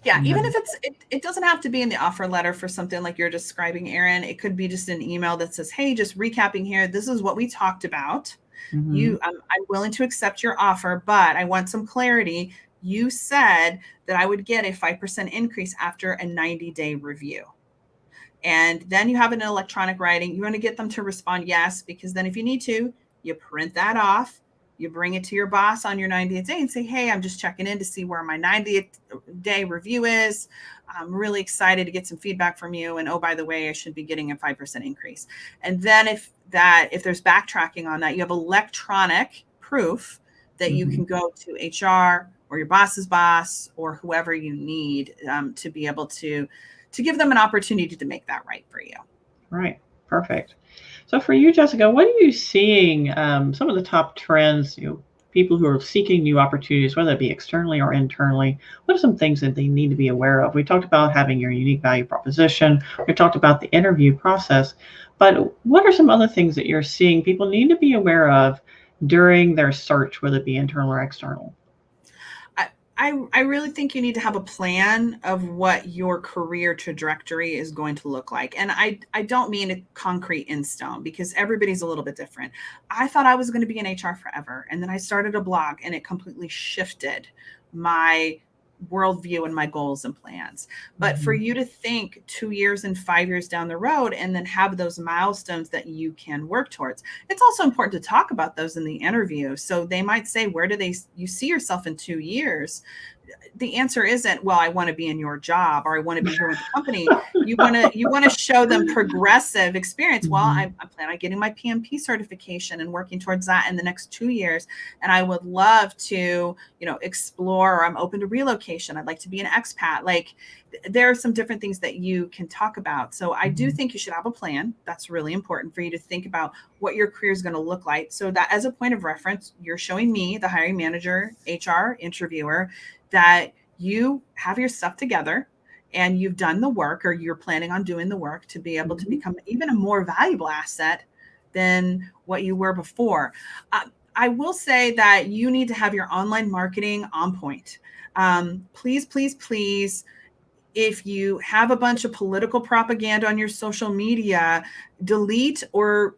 Yeah, even Never. if it doesn't have to be in the offer letter for something like you're describing, Erin. It could be just an email that says, hey, just recapping here, this is what we talked about. Mm-hmm. I'm willing to accept your offer, but I want some clarity. You said that I would get a 5% increase after a 90-day review. And then you have an electronic writing. You want to get them to respond yes, because then if you need to, you print that off, you bring it to your boss on your 90th day and say, hey, I'm just checking in to see where my 90th day review is. I'm really excited to get some feedback from you. And oh, by the way, I should be getting a 5% increase. And then if there's backtracking on that, you have electronic proof that you Mm-hmm. can go to HR or your boss's boss or whoever you need to be able to give them an opportunity to make that right for you. Right. Perfect. So for you, Jessica, what are you seeing? Some of the top trends, people who are seeking new opportunities, whether it be externally or internally, what are some things that they need to be aware of? We talked about having your unique value proposition. We talked about the interview process, but what are some other things that you're seeing people need to be aware of during their search, whether it be internal or external? I really think you need to have a plan of what your career trajectory is going to look like. And I don't mean a concrete in stone, because everybody's a little bit different. I thought I was going to be in HR forever. And then I started a blog and it completely shifted my worldview and my goals and plans. But for Mm-hmm. you to think 2 years and 5 years down the road and then have those milestones that you can work towards, it's also important to talk about those in the interview. So they might say, where do you see yourself in 2 years? The answer isn't, well, I want to be in your job or I want to be here with the company. You want to show them progressive experience. Well, Mm-hmm. I plan on getting my PMP certification and working towards that in the next 2 years. And I would love to, explore, or I'm open to relocation. I'd like to be an expat. Like, there are some different things that you can talk about. So I do think you should have a plan. That's really important for you to think about what your career is going to look like. So that as a point of reference, you're showing me, the hiring manager, HR interviewer, that you have your stuff together and you've done the work, or you're planning on doing the work to be able to Mm-hmm. become even a more valuable asset than what you were before. I will say that you need to have your online marketing on point. Please, please, please, if you have a bunch of political propaganda on your social media, delete or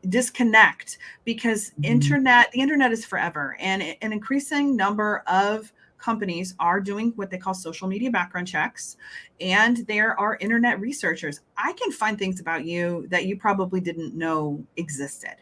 disconnect, because Mm-hmm. the internet is forever, and an increasing number of companies are doing what they call social media background checks, and there are internet researchers. I can find things about you that you probably didn't know existed,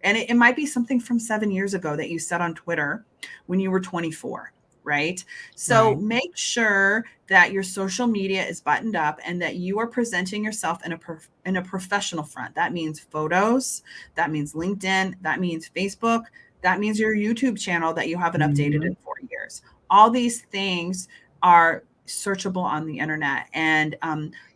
and it might be something from 7 years ago that you said on Twitter when you were 24, right? So Right. make sure that your social media is buttoned up and that you are presenting yourself in a professional front. That means photos, that means LinkedIn, that means Facebook, that means your YouTube channel that you haven't updated Mm-hmm. in 4 years. All these things are searchable on the internet. And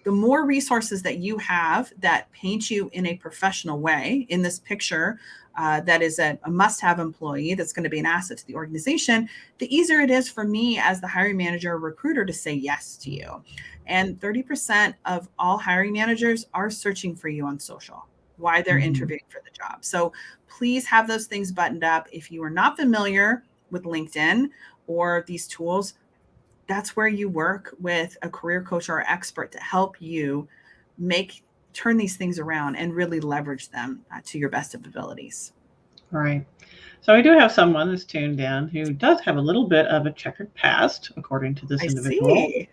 the more resources that you have that paint you in a professional way in this picture, that is a must-have employee that's going to be an asset to the organization, the easier it is for me as the hiring manager or recruiter to say yes to you. And 30% of all hiring managers are searching for you on social, why they're Mm-hmm. interviewing for the job. So please have those things buttoned up. If you are not familiar with LinkedIn or these tools, that's where you work with a career coach or expert to help you turn these things around and really leverage them to your best of abilities. Right. So we do have someone that's tuned in who does have a little bit of a checkered past, according to this I individual. see.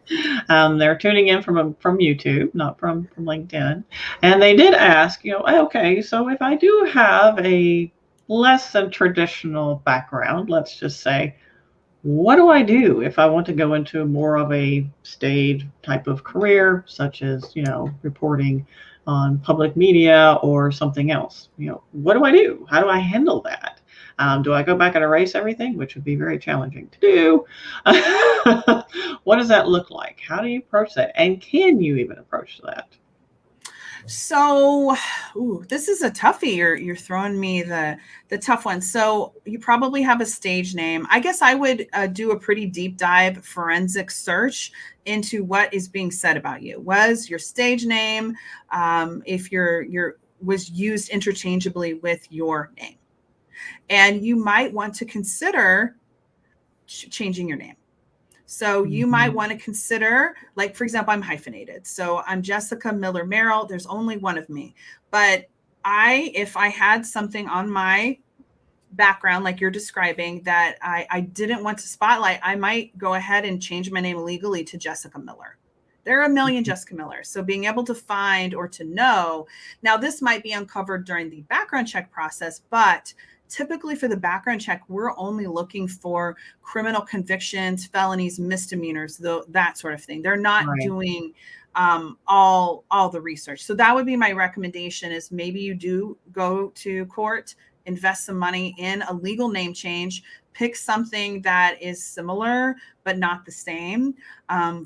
They're tuning in from YouTube, not from LinkedIn, and they did ask, okay, so if I do have a less than traditional background, let's just say, what do I do if I want to go into more of a staid type of career, such as, reporting on public media or something else? What do I do? How do I handle that? Do I go back and erase everything, which would be very challenging to do? What does that look like? How do you approach that? And can you even approach that? So, this is a toughie. You're throwing me the tough one. So you probably have a stage name. I guess I would do a pretty deep dive forensic search into what is being said about you. Was your stage name, if your was used interchangeably with your name, and you might want to consider changing your name. So you might want to consider, like, for example, I'm hyphenated. So I'm Jessica Miller-Merrell. There's only one of me. But if I had something on my background, like you're describing, that I didn't want to spotlight, I might go ahead and change my name legally to Jessica Miller. There are a million Jessica Millers. So being able to find or to know, now this might be uncovered during the background check process, but typically for the background check, we're only looking for criminal convictions, felonies, misdemeanors, that sort of thing. They're not doing all the research. So that would be my recommendation, is maybe you do go to court, invest some money in a legal name change, pick something that is similar but not the same,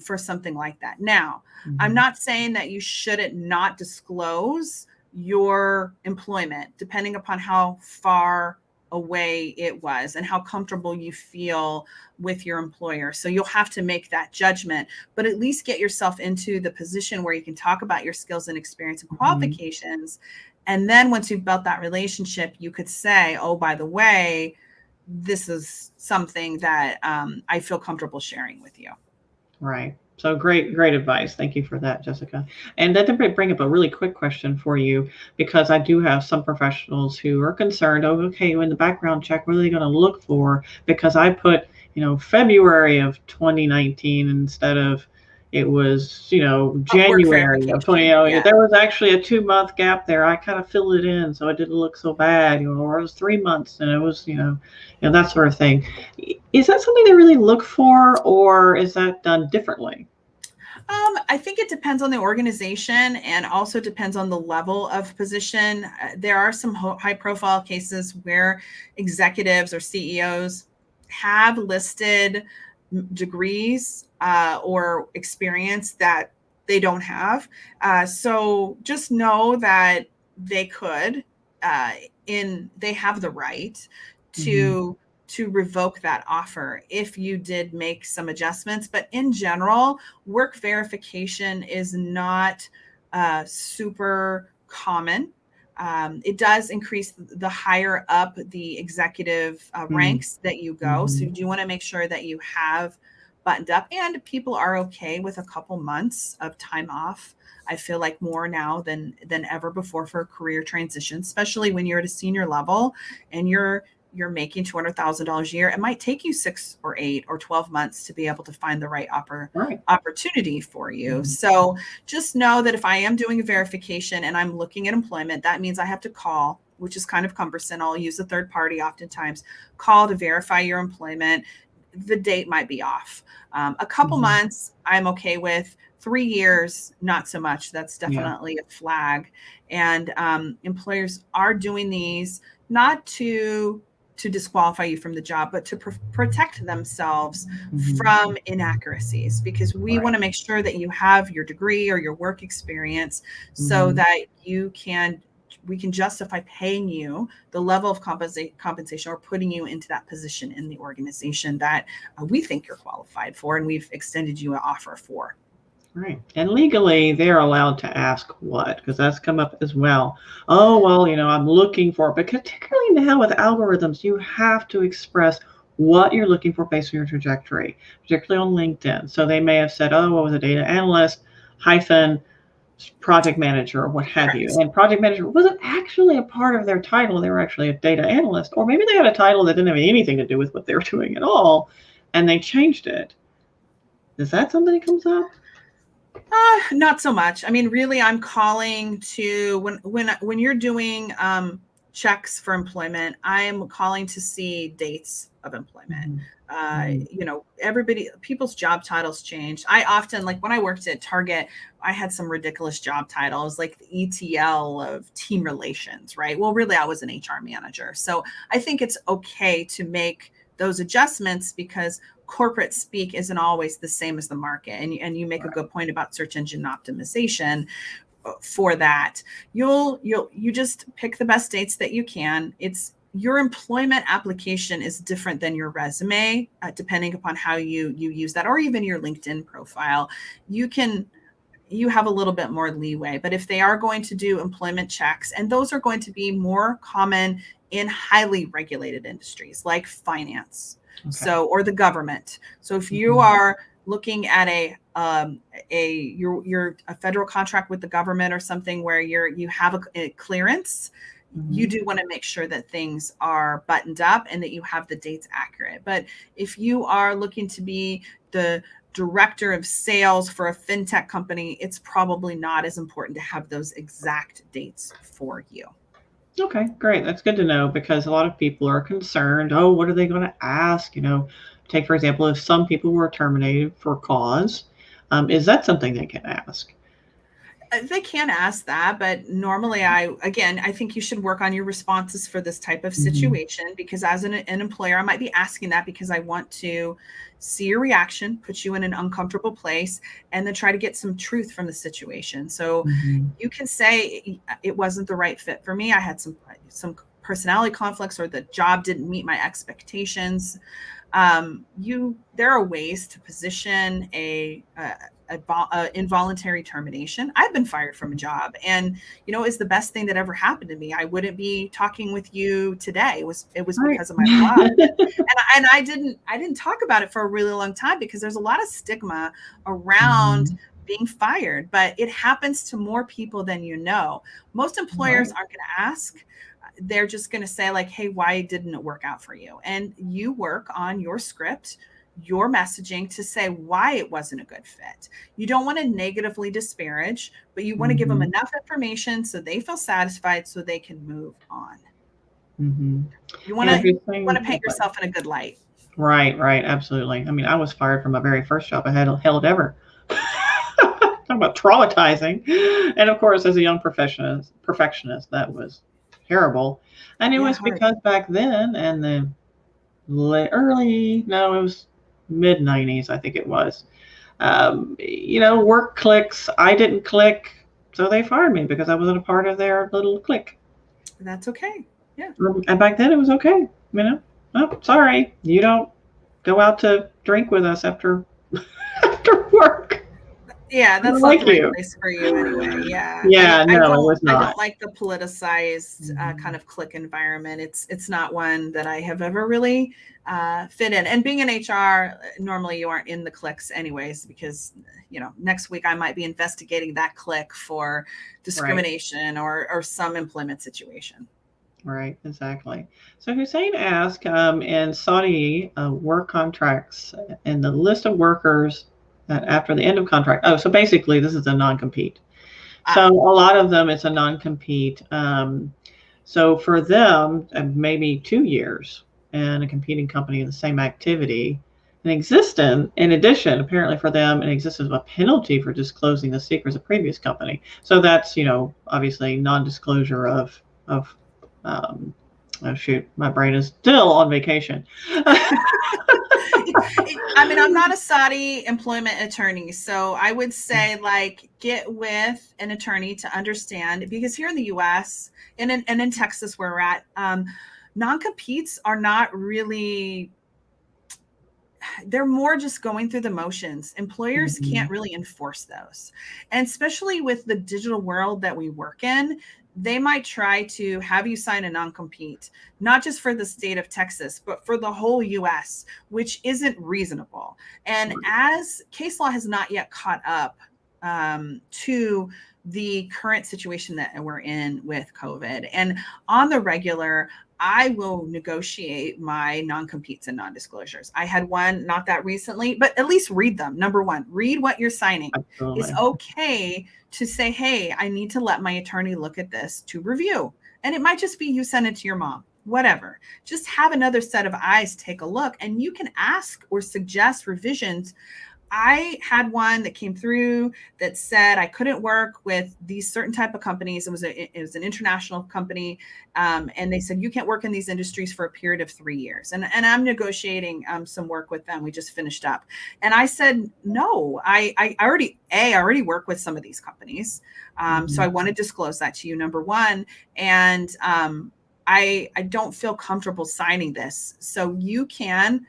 for something like that. Now, I'm not saying that you shouldn't not disclose your employment, depending upon how far away it was and how comfortable you feel with your employer. So you'll have to make that judgment, but at least get yourself into the position where you can talk about your skills and experience and qualifications. And then once you've built that relationship, you could say, oh, by the way, this is something that I feel comfortable sharing with you. Right. So great advice. Thank you for that, Jessica. And that did bring up a really quick question for you, because I do have some professionals who are concerned, okay, in the background check, what are they going to look for? Because I put, February of 2019 instead of, it was, January of 20. There was actually a 2-month gap there. I kind of filled it in so it didn't look so bad, or it was 3 months and it was, that sort of thing. Is that something they really look for, or is that done differently? I think it depends on the organization, and also depends on the level of position. There are some high profile cases where executives or CEOs have listed degrees or experience that they don't have. So just know that they could, they have the right to revoke that offer if you did make some adjustments. But in general, work verification is not super common. It does increase the higher up the executive ranks that you go. So you do want to make sure that you have buttoned up, and people are okay with a couple months of time off. I feel like more now than ever before for career transition, especially when you're at a senior level and you're making $200,000 a year. It might take you 6 or 8 or 12 months to be able to find the right opportunity for you. So just know that if I am doing a verification and I'm looking at employment, that means I have to call, which is kind of cumbersome. I'll use a third party oftentimes, call to verify your employment. The date might be off. A couple months, I'm okay with. 3 years, not so much. That's definitely a flag. And employers are doing these not to disqualify you from the job, but to protect themselves from inaccuracies, because we want to make sure that you have your degree or your work experience so that we can justify paying you the level of compensation or putting you into that position in the organization that we think you're qualified for and we've extended you an offer for. Right. And legally, they're allowed to ask what? Because that's come up as well. Oh, well, I'm looking for, but particularly now with algorithms, you have to express what you're looking for based on your trajectory, particularly on LinkedIn. So they may have said, oh, what was a data analyst hyphen project manager or what have you. Correct. And project manager wasn't actually a part of their title. They were actually a data analyst, or maybe they had a title that didn't have anything to do with what they were doing at all, and they changed it. Is that something that comes up? Not so much. I mean, really, I'm calling to when you're doing checks for employment, I'm calling to see dates of employment. People's job titles change. I often, like when I worked at Target, I had some ridiculous job titles, like the ETL of team relations, right? Well, really, I was an HR manager. So I think it's okay to make those adjustments because corporate speak isn't always the same as the market. And you make a good point about search engine optimization for that. You just pick the best dates that you can. It's your employment application is different than your resume, depending upon how you use that, or even your LinkedIn profile. You have a little bit more leeway, but if they are going to do employment checks, and those are going to be more common in highly regulated industries like finance, or the government. So if you are looking at you're a federal contract with the government or something where you have a clearance, you do want to make sure that things are buttoned up and that you have the dates accurate. But if you are looking to be the director of sales for a fintech company, it's probably not as important to have those exact dates for you. Okay, great. That's good to know because a lot of people are concerned. Oh, what are they going to ask? Take, for example, if some people were terminated for cause, is that something they can ask? They can ask that, but normally I think you should work on your responses for this type of situation because as an employer, I might be asking that because I want to see your reaction, put you in an uncomfortable place, and then try to get some truth from the situation. So you can say it wasn't the right fit for me. I had some personality conflicts or the job didn't meet my expectations. There are ways to position a involuntary termination. I've been fired from a job, and it's the best thing that ever happened to me. I wouldn't be talking with you today. It was because of my blog, and I didn't talk about it for a really long time because there's a lot of stigma around being fired, but it happens to more people than you know. Most employers aren't going to ask. They're just going to say like, hey, why didn't it work out for you? And you work on your script, your messaging to say why it wasn't a good fit. You don't want to negatively disparage, but you want to give them enough information so they feel satisfied so they can move on. You want to paint yourself in a good light. Right, absolutely. I mean, I was fired from my very first job I had held ever. Talking about traumatizing. And of course, as a young perfectionist, that was terrible. And it was because back then and the it was mid 90s, I think it was. Work clicks. I didn't click, so they fired me because I wasn't a part of their little clique. That's okay. Yeah. And back then it was okay. Oh, sorry, you don't go out to drink with us after work. Yeah, that's not the right place for you anyway. Yeah. Yeah, it was not. I don't like the politicized kind of clique environment. It's not one that I have ever really fit in. And being in HR, normally you aren't in the cliques anyways, because next week I might be investigating that clique for discrimination or some employment situation. Right, exactly. So Hussein asked, in Saudi work contracts, and the list of workers after the end of contract. Oh, so basically this is a non-compete. So a lot of them, it's a non-compete. So for them, maybe 2 years and a competing company in the same activity, in addition, apparently for them, in existence of a penalty for disclosing the secrets of previous company. So that's, obviously non-disclosure of oh shoot, my brain is still on vacation. I mean, I'm not a Saudi employment attorney, so I would say get with an attorney to understand, because here in the US and in Texas where we're at, non-competes are not really, they're more just going through the motions. Employers can't really enforce those. And especially with the digital world that we work in, they might try to have you sign a non-compete, not just for the state of Texas, but for the whole US, which isn't reasonable. And as case law has not yet caught up to the current situation that we're in with COVID. And on the regular, I will negotiate my non-competes and non-disclosures. I had one not that recently, but at least read them. Number one, read what you're signing. Absolutely. It's okay to say, hey, I need to let my attorney look at this to review. And it might just be you send it to your mom, whatever. Just have another set of eyes take a look, and you can ask or suggest revisions. I had one that came through that said I couldn't work with these certain type of companies. It was an international company, and they said you can't work in these industries for a period of 3 years. And I'm negotiating some work with them. We just finished up, and I said no. I already work with some of these companies, so I want to disclose that to you. Number one, and I don't feel comfortable signing this, so you can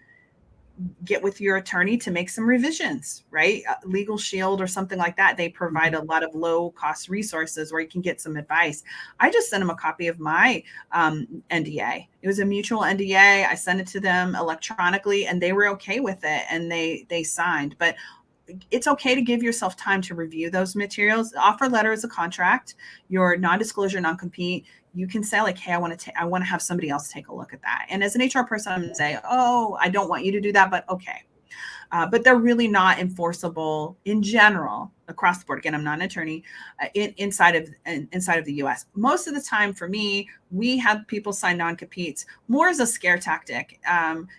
get with your attorney to make some revisions, right? Legal Shield or something like that. They provide a lot of low cost resources where you can get some advice. I just sent them a copy of my NDA. It was a mutual NDA. I sent it to them electronically and they were okay with it, and they signed. But it's okay to give yourself time to review those materials. The offer letter is a contract. Your non-disclosure, non-compete, you can say like, hey, I want to have somebody else take a look at that. And as an HR person, I'm going to say, oh, I don't want you to do that, but okay. But they're really not enforceable in general across the board. Again, I'm not an attorney inside of the U.S. Most of the time for me, we have people sign non-competes more as a scare tactic,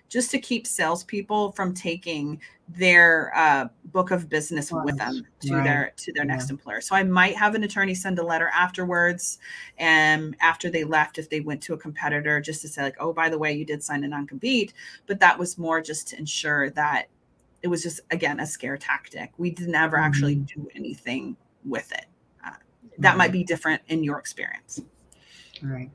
just to keep salespeople from taking their book of business with them to their next employer. So I might have an attorney send a letter afterwards, and after they left, if they went to a competitor, just to say like, oh, by the way, you did sign a non-compete. But that was more just to ensure that it was just, again, a scare tactic. We did never actually do anything with it. That might be different in your experience. All right.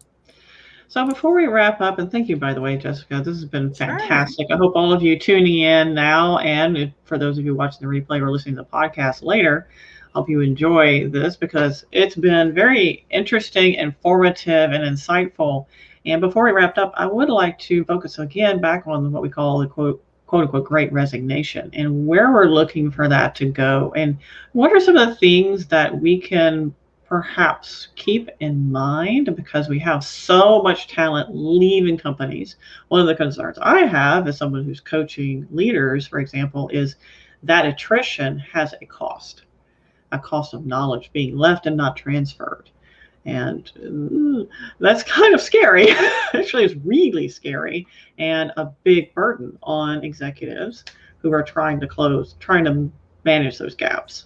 So before we wrap up, and thank you, by the way, Jessica, this has been fantastic. Sure. I hope all of you tuning in now, and for those of you watching the replay or listening to the podcast later, I hope you enjoy this because it's been very interesting, informative, and insightful. And before we wrap up, I would like to focus again back on what we call the quote unquote great resignation and where we're looking for that to go. And what are some of the things that we can perhaps keep in mind because we have so much talent leaving companies? One of the concerns I have as someone who's coaching leaders, for example, is that attrition has a cost of knowledge being left and not transferred. And that's kind of scary. Actually, it's really scary and a big burden on executives who are trying to manage those gaps.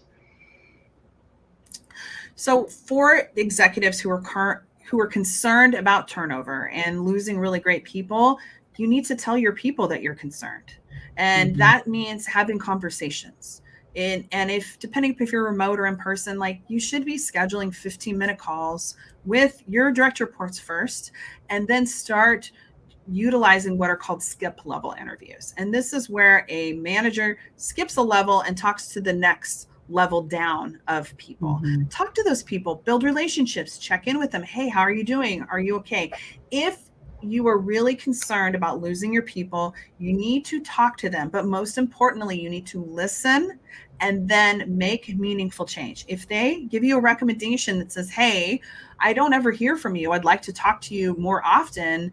So for executives who are concerned about turnover and losing really great people, you need to tell your people that you're concerned. And that means having conversations. And if depending if you're remote or in person, like you should be scheduling 15-minute calls with your direct reports first, and then start utilizing what are called skip level interviews. And this is where a manager skips a level and talks to the next level down of people. Talk to those people, build relationships, check in with them. Hey, how are you doing? Are you okay? If you are really concerned about losing your people, you need to talk to them. But most importantly, you need to listen and then make meaningful change. If they give you a recommendation that says, hey, I don't ever hear from you, I'd like to talk to you more often,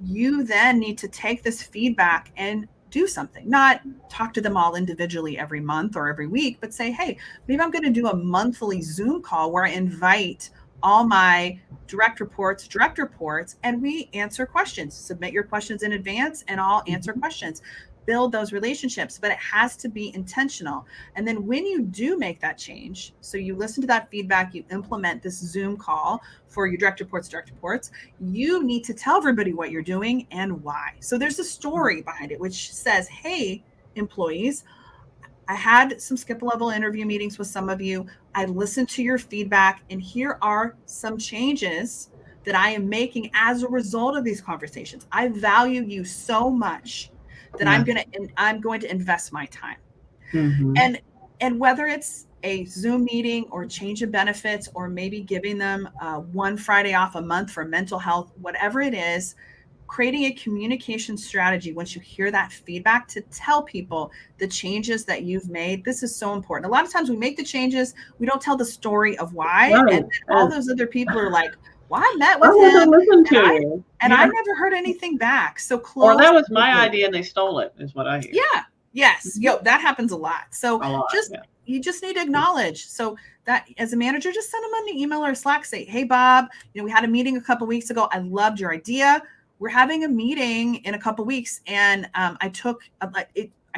you then need to take this feedback and do something. Not talk to them all individually every month or every week, but say, hey, maybe I'm going to do a monthly Zoom call where I invite all my direct reports, and we answer questions. Submit your questions in advance and I'll answer questions. Build those relationships, but it has to be intentional. And then when you do make that change, so you listen to that feedback, you implement this Zoom call for your direct reports, you need to tell everybody what you're doing and why. So there's a story behind it, which says, hey, employees, I had some skip level interview meetings with some of you. I listened to your feedback, and here are some changes that I am making as a result of these conversations. I value you so much that I'm going to invest my time. And whether it's a Zoom meeting or change of benefits, or maybe giving them one Friday off a month for mental health, whatever it is, creating a communication strategy once you hear that feedback to tell people the changes that you've made. This is so important. A lot of times we make the changes, we don't tell the story of why, Right. and then all those other people are like, well, I met I with wasn't him listened and to. I never heard anything back. So Or that was my idea and they stole it, is what I hear. Yeah. Yes. Yo, that happens a lot. So you just need to acknowledge. So that as a manager, just send them an email or a Slack, say, hey, Bob, we had a meeting a couple of weeks ago. I loved your idea. We're having a meeting in a couple of weeks. And I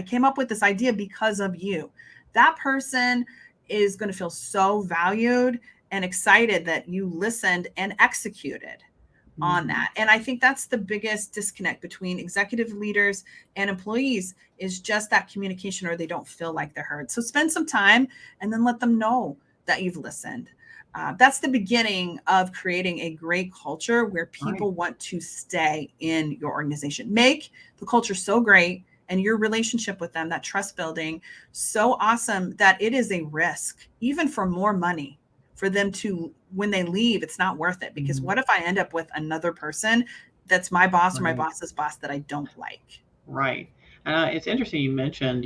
came up with this idea because of you. That person is going to feel so valued and excited that you listened and executed on that. And I think that's the biggest disconnect between executive leaders and employees, is just that communication, or they don't feel like they're heard. So spend some time and then let them know that you've listened. That's the beginning of creating a great culture where people want to stay in your organization. Make the culture so great and your relationship with them, that trust building, so awesome that it is a risk, even for more money, for them to, when they leave, it's not worth it. Because what if I end up with another person that's my boss or my boss's boss that I don't like? Right. It's interesting you mentioned,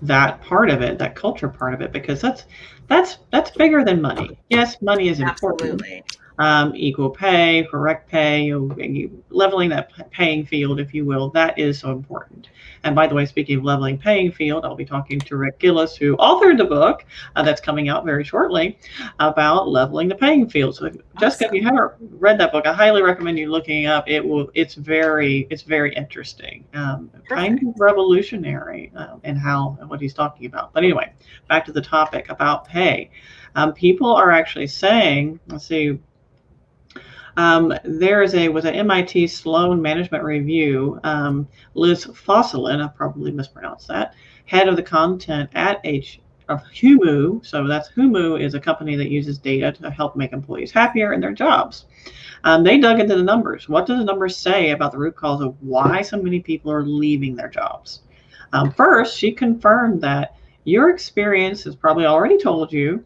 that part of it, that culture part of it, because that's bigger than money. Yes, money is important. Absolutely. Equal pay, correct pay, leveling that paying field, if you will, that is so important. And by the way, speaking of leveling paying field, I'll be talking to Rick Gillis, who authored the book that's coming out very shortly about leveling the paying field. So, Jessica, if you haven't read that book, I highly recommend you looking it up. It's very interesting, kind of revolutionary in what he's talking about. But anyway, back to the topic about pay. People are actually saying, let's see. There was an MIT Sloan Management Review. Liz Fosselin, I probably mispronounced that, head of the content at Humu. So that's Humu is a company that uses data to help make employees happier in their jobs. They dug into the numbers. What do the numbers say about the root cause of why so many people are leaving their jobs? First, she confirmed that your experience has probably already told you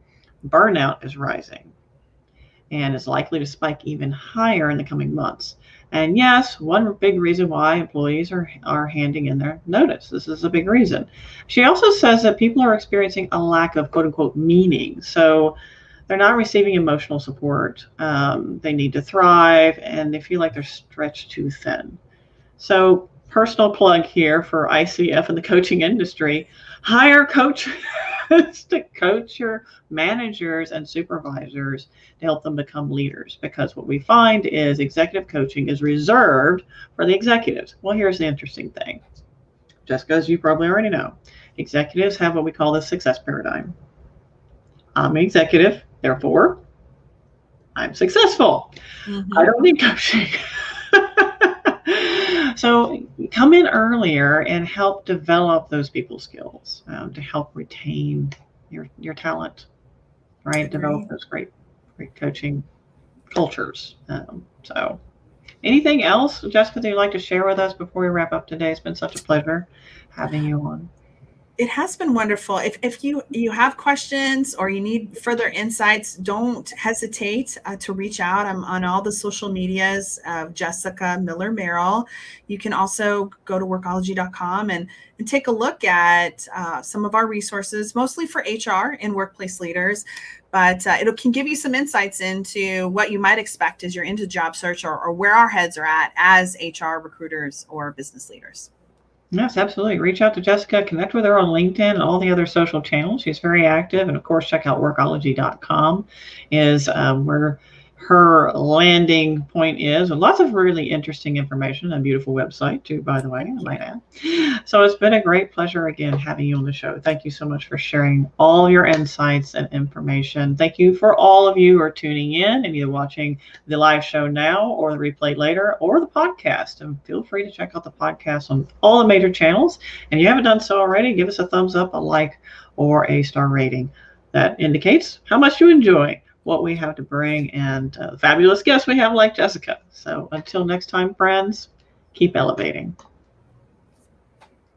burnout is rising and is likely to spike even higher in the coming months. And yes, one big reason why employees are handing in their notice. This is a big reason. She also says that people are experiencing a lack of quote unquote meaning. So they're not receiving emotional support. They need to thrive and they feel like they're stretched too thin. So personal plug here for ICF and the coaching industry, hire coaches to coach your managers and supervisors to help them become leaders. Because what we find is executive coaching is reserved for the executives. Well, here's the interesting thing. Jessica, as you probably already know, executives have what we call the success paradigm. I'm an executive, therefore I'm successful. I don't need coaching. So come in earlier and help develop those people skills to help retain your talent, right? Develop those great coaching cultures. So anything else, Jessica, that you'd like to share with us before we wrap up today? It's been such a pleasure having you on. It has been wonderful. If you have questions or you need further insights, don't hesitate to reach out. I'm on all the social medias of Jessica Miller-Merrell. You can also go to workology.com and take a look at some of our resources, mostly for HR and workplace leaders. But it can give you some insights into what you might expect as you're into job search or where our heads are at as HR recruiters or business leaders. Yes, absolutely. Reach out to Jessica, connect with her on LinkedIn and all the other social channels. She's very active. And of course, check out workology.com is where her landing point is. And lots of really interesting information, a beautiful website too, by the way, I might add. So it's been a great pleasure again having you on the show. Thank you so much for sharing all your insights and information. Thank you for all of you who are tuning in and either watching the live show now or the replay later or the podcast. And feel free to check out the podcast on all the major channels. And if you haven't done so already, give us a thumbs up, a like, or a star rating. That indicates how much you enjoy what we have to bring and fabulous guests we have like Jessica. So until next time, friends, keep elevating.